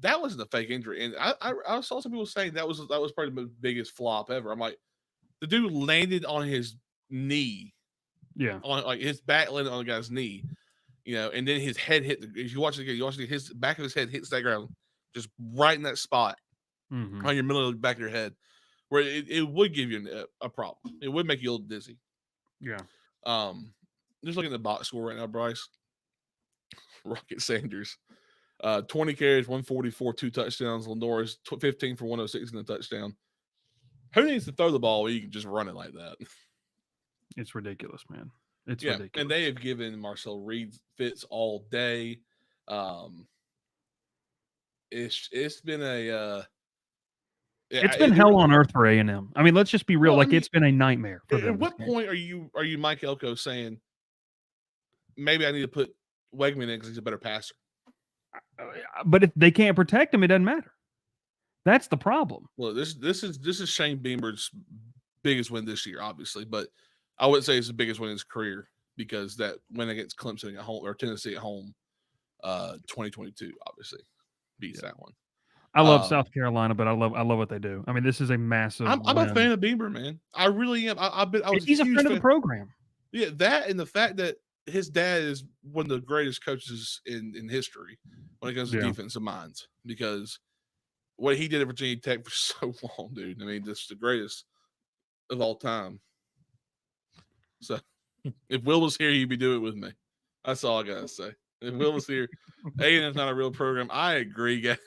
That wasn't a fake injury, and I saw some people saying that was probably the biggest flop ever. I'm like, the dude landed on his knee, on his back landed on the guy's knee, and then his head hit. If you watch it again, his back of his head hits that ground, just right in that spot, on your middle of the back of your head, where it would give you a problem. It would make you a little dizzy.
Yeah.
Just looking at the box score right now, Bryce. Rocket Sanders. 20 carries, 144, 2 touchdowns. Lenore's 15 for 106 in a touchdown. Who needs to throw the ball where you can just run it like that?
It's ridiculous, man. It's ridiculous.
And they have given Marcel Reed fits all day. It's been
it's been hell on earth for A&M. I mean, let's just be real. It's been a nightmare for them.
At what point are you Mike Elko saying maybe I need to put Wegman in because he's a better passer?
But if they can't protect him, it doesn't matter. That's the problem.
Well, this is Shane Beamer's biggest win this year, obviously, but I wouldn't say it's the biggest win in his career because that win against Clemson at home or Tennessee at home, 2022, obviously beats that one.
I love South Carolina, but I love what they do. I mean, this is a massive.
I'm a fan of Beamer, man. I really am.
He's a friend of the program.
Yeah, that and the fact that his dad is one of the greatest coaches in history when it comes to defensive minds, because what he did at Virginia Tech for so long, dude. I mean, just the greatest of all time. So if Will was here, he'd be doing it with me. That's all I gotta say. If Will was here, A&M's not a real program. I agree, guys.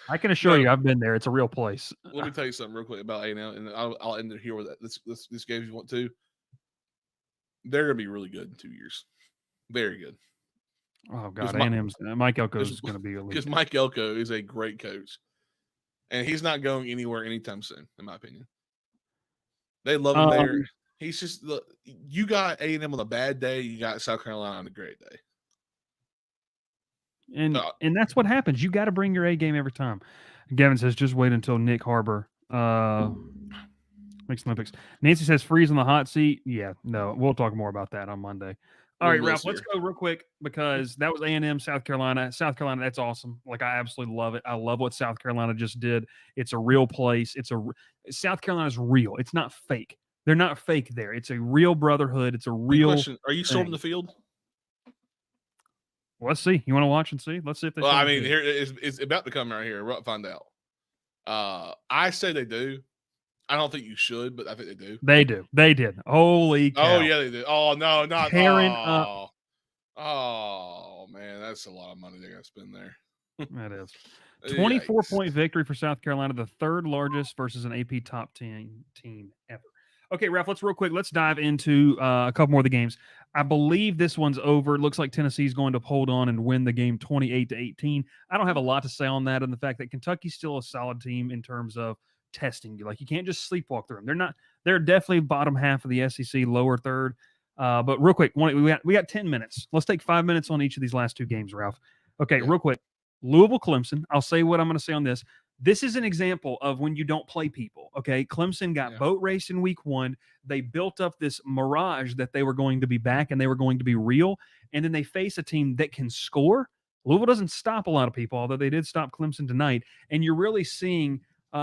I can assure you, I've been there. It's a real place.
Let me tell you something real quick about A&M, and I'll end it here with that. This game, if you want to. They're going to be really good in 2 years. Very good.
Oh, God. A&M's Mike Elko is going to be elite.
Because Mike Elko is a great coach. And he's not going anywhere anytime soon, in my opinion. They love him there. He's just – you got A&M on a bad day. You got South Carolina on a great day.
And that's what happens. You got to bring your A game every time. Gavin says, just wait until Nick Harbor makes Olympics. Nancy says, freeze on the hot seat. Yeah, no, we'll talk more about that on Monday. All right, Ralph, let's go real quick because that was A&M, South Carolina. South Carolina, that's awesome. Like, I absolutely love it. I love what South Carolina just did. It's a real place. South Carolina's real. It's not fake. They're not fake there. It's a real brotherhood. It's a real
question. Are you storming the field?
Well, let's see. You want to watch and see? Let's see if they.
Well, I mean, here it's about to come right here. We'll find out. I say they do. I don't think you should, but I think they do.
They do. They did. Holy cow.
Oh, yeah, they did. Oh, no, not
tearing
up. Oh, man, that's a lot of money they're going to spend there.
That is. 24-point victory for South Carolina, the third largest versus an AP top 10 team ever. Okay, Ralph, let's dive into a couple more of the games. I believe this one's over. It looks like Tennessee's going to hold on and win the game 28-18. I don't have a lot to say on that, and the fact that Kentucky's still a solid team in terms of testing you. Like, you can't just sleepwalk through them. They're definitely bottom half of the SEC, lower third. But real quick, we got 10 minutes. Let's take 5 minutes on each of these last two games, Ralph. Okay, real quick. Louisville, Clemson. I'll say what I'm going to say on this. This is an example of when you don't play people, okay? Clemson got boat raced in week 1. They built up this mirage that they were going to be back and they were going to be real, and then they face a team that can score. Louisville doesn't stop a lot of people, although they did stop Clemson tonight, and you're really seeing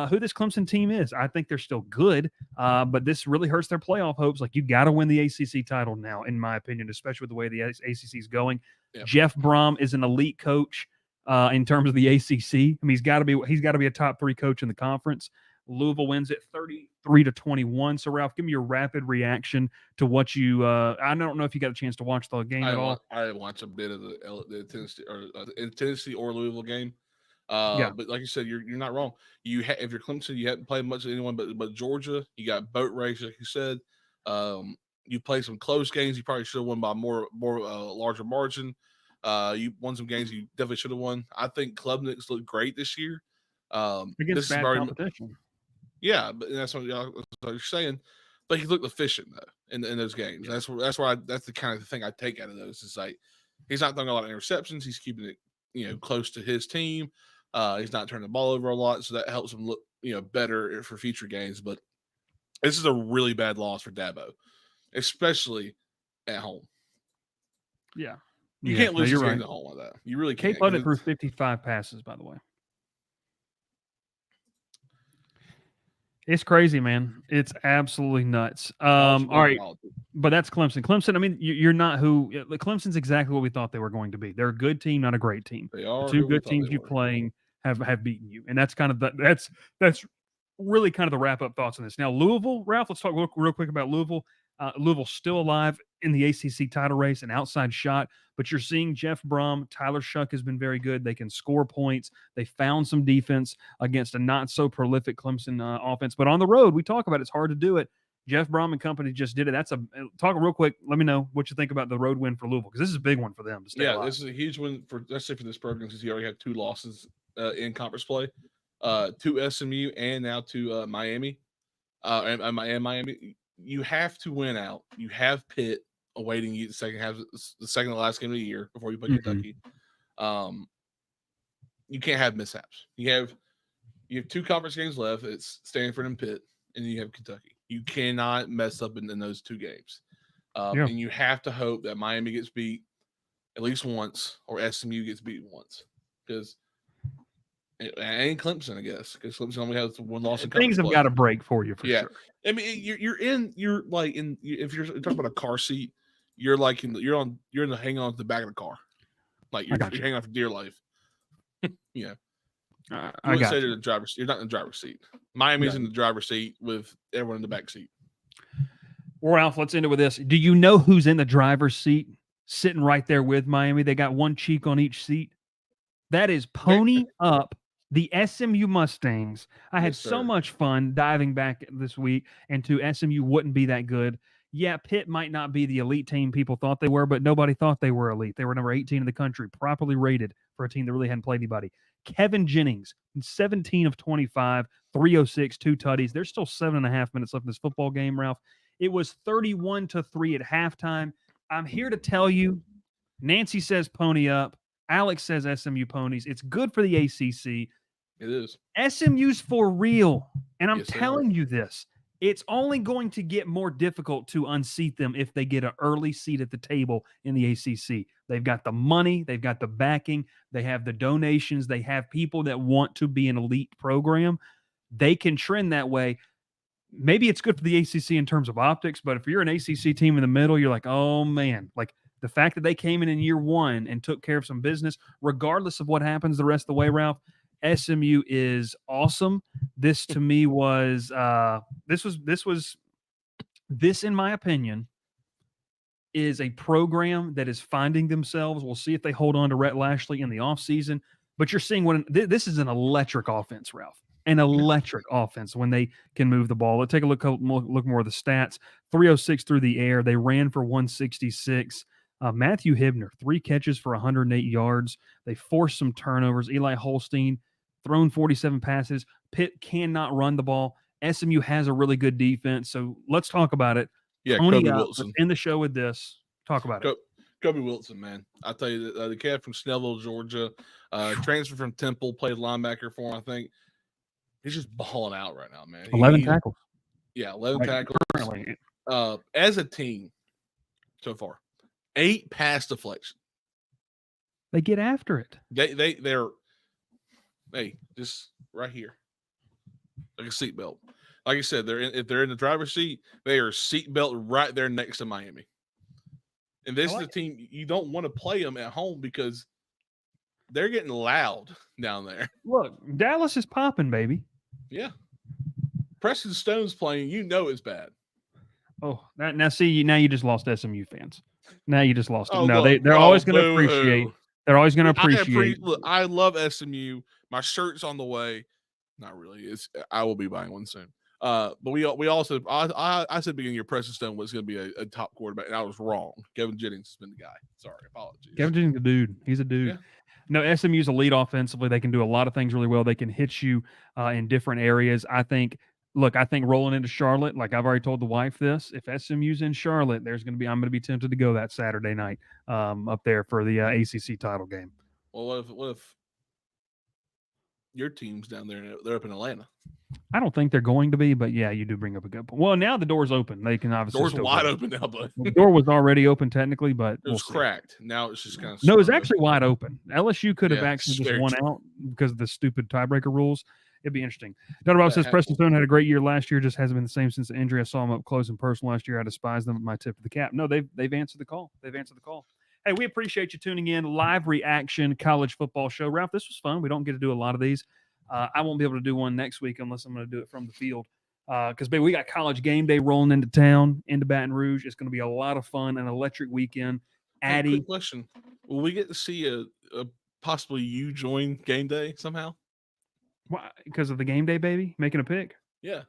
who this Clemson team is. I think they're still good, but this really hurts their playoff hopes. Like, you got to win the ACC title now, in my opinion, especially with the way the ACC is going. Yep. Jeff Brom is an elite coach. In terms of the ACC, I mean, he's got to be a top 3 coach in the conference. Louisville wins it 33-21. So, Ralph, give me your rapid reaction to what you. I don't know if you got a chance to watch the game at all.
I watched a bit of the Tennessee or Louisville game.
Yeah.
But like you said, you're not wrong. If you're Clemson, you haven't played much of anyone but Georgia. You got boat race, like you said. You played some close games. You probably should have won by more larger margin. You won some games you definitely should have won. I think Klubnik's looked great this year.
Against bad competition.
Yeah, but that's what you're saying. But he looked efficient though in those games. Yeah. That's the kind of thing I take out of those. It's like he's not throwing a lot of interceptions. He's keeping it close to his team. He's not turning the ball over a lot, so that helps him look better for future games. But this is a really bad loss for Dabo, especially at home.
Yeah.
You can't lose games at home like that. You really can't.
Kate Ludwig threw 55 passes, by the way. It's crazy, man. It's absolutely nuts. All right, but that's Clemson. Clemson, I mean, you're not who – Clemson's exactly what we thought they were going to be. They're a good team, not a great team.
They are.
The two good teams you're playing have beaten you, and that's kind of that's really kind of the wrap-up thoughts on this. Now, Louisville, Ralph, let's talk real quick about Louisville. Louisville's still alive in the ACC title race, an outside shot, but you're seeing Jeff Brom, Tyler Shuck has been very good. They can score points. They found some defense against a not so prolific Clemson offense, but on the road, we talk about it's hard to do it. Jeff Brom and company just did it. Talk real quick. Let me know what you think about the road win for Louisville, because this is a big one for them to stay alive.
This is a huge win for this program, because he already had 2 losses in conference play, to SMU and now to Miami. And Miami. You have to win out. You have Pitt awaiting you the second to last game of the year before you play Kentucky. You can't have mishaps. You have 2 conference games left. It's Stanford and Pitt, and then you have Kentucky. You cannot mess up in those 2 games. And you have to hope that Miami gets beat at least once, or SMU gets beat once, because it ain't Clemson, I guess, because Clemson only has 1 loss in
things have got to break for you, for sure.
I mean, if you're talking about a car seat, you're in the hang on to the back of the car, like you're hanging on for dear life. I got you. You're not in the driver's seat. Miami's in the driver's seat with everyone in the back seat.
Well, Ralph, let's end it with this. Do you know who's in the driver's seat, sitting right there with Miami? They got 1 cheek on each seat. That is Pony Up, the SMU Mustangs. I had so much fun diving back this week into SMU wouldn't be that good. Yeah, Pitt might not be the elite team people thought they were, but nobody thought they were elite. They were number 18 in the country, properly rated for a team that really hadn't played anybody. Kevin Jennings, 17 of 25, 306, 2 tutties. There's still 7.5 minutes left in this football game, Ralph. It was 31-3 at halftime. I'm here to tell you, Nancy says pony up. Alex says SMU ponies. It's good for the ACC.
It is.
SMU's for real. And I'm telling you this. It's only going to get more difficult to unseat them if they get an early seat at the table in the ACC. They've got the money. They've got the backing. They have the donations. They have people that want to be an elite program. They can trend that way. Maybe it's good for the ACC in terms of optics, but if you're an ACC team in the middle, you're like, oh, man. Like, the fact that they came in year 1 and took care of some business, regardless of what happens the rest of the way, Ralph, SMU is awesome. This to me was this in my opinion is a program that is finding themselves. We'll see if they hold on to Rhett Lashley in the offseason. But you're seeing this is an electric offense, Ralph. An electric offense when they can move the ball. Let's take a look more of the stats. 306 through the air. They ran for 166. Matthew Hibner, 3 catches for 108 yards. They forced some turnovers. Eli Holstein, thrown 47 passes. Pitt cannot run the ball. SMU has a really good defense. So let's talk about it.
Yeah, Kobe Wilson.
Let's end the show with this. Talk about it.
Kobe Wilson, man. I'll tell you, the kid from Snellville, Georgia, transferred from Temple, played linebacker for him, I think. He's just balling out right now, man.
11 tackles.
Yeah, 11 tackles. As a team so far, 8 pass deflections.
They get after it.
They're just right here, like a seatbelt. Like I said, if they're in the driver's seat, they are seatbelt right there next to Miami. And this is a team you don't want to play them at home because they're getting loud down there.
Look, Dallas is popping, baby.
Yeah. Preston Stone's playing, you know it's bad.
Oh, now see, now you just lost SMU fans. Now you just lost them.
Oh,
No,
look,
they're always going to
boo-hoo.
appreciate. They're always going to appreciate.
Look, I love SMU. My shirt's on the way. Not really. I will be buying one soon. But we also I said beginning of year Preston Stone was going to be a top quarterback, and I was wrong. Kevin Jennings has been the guy. Sorry, apologies.
Kevin Jennings is a dude. He's a dude.
Yeah.
No, SMU's elite offensively. They can do a lot of things really well. They can hit you in different areas. I think rolling into Charlotte, like I've already told the wife this, if SMU's in Charlotte, I'm going to be tempted to go that Saturday night up there for the ACC title game.
Well, what if your team's down there and they're up in Atlanta?
I don't think they're going to be, but yeah, you do bring up a good point. Well, now the door's open. They can obviously
door's wide open now, but
the door was already open technically, but
it was cracked. Now it's just kind of
no, it's actually wide open. LSU could have
Yeah,
actually
it's
just
very
won
true.
out because of the stupid tiebreaker rules. It'd be interesting. Dr. Bob says Preston Stone had a great year last year, just hasn't been the same since the injury. I saw him up close and personal last year. I despise them. My tip of the cap. No, they've answered the call. They've answered the call. Hey, we appreciate you tuning in. Live reaction college football show. Ralph, this was fun. We don't get to do a lot of these. I won't be able to do one next week unless I'm going to do it from the field. Because, baby, we got college game day rolling into town, into Baton Rouge. It's going to be a lot of fun, an electric weekend. Addy.
Quick question. Will we get to see a possibly you join game day somehow?
Why? Because of the game day, baby? Making a pick?
Yeah.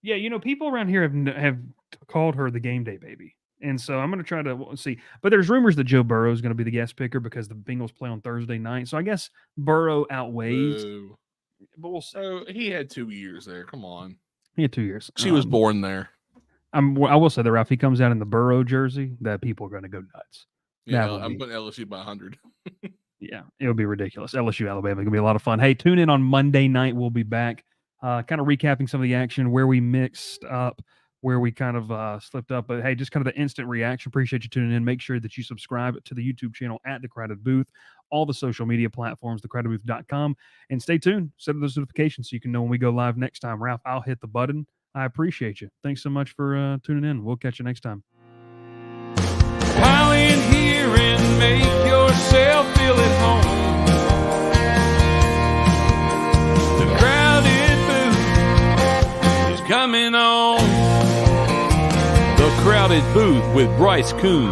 Yeah, people around here have called her the game day baby. And so I'm going to try to see. But there's rumors that Joe Burrow is going to be the guest picker because the Bengals play on Thursday night. So I guess Burrow outweighs.
Boo.
But we'll see.
Oh, he had 2 years there. Come on.
He had 2 years.
She was born there.
I will say that, Ralph, he comes out in the Burrow jersey, that people are going to go nuts.
Yeah, I'm putting LSU by 100.
Yeah, it'll be ridiculous. LSU, Alabama, it's going to be a lot of fun. Hey, tune in on Monday night. We'll be back kind of recapping some of the action, where we mixed up, where we kind of slipped up. But, hey, just kind of the instant reaction. Appreciate you tuning in. Make sure that you subscribe to the YouTube channel at The Crowded Booth, all the social media platforms, thecrowdedbooth.com. And stay tuned. Set up those notifications so you can know when we go live next time. Ralph, I'll hit the button. I appreciate you. Thanks so much for tuning in. We'll catch you next time.
Pile in here and make yourself feel at home. The crowded booth is coming on. The Crowded Booth with Bryce Coon.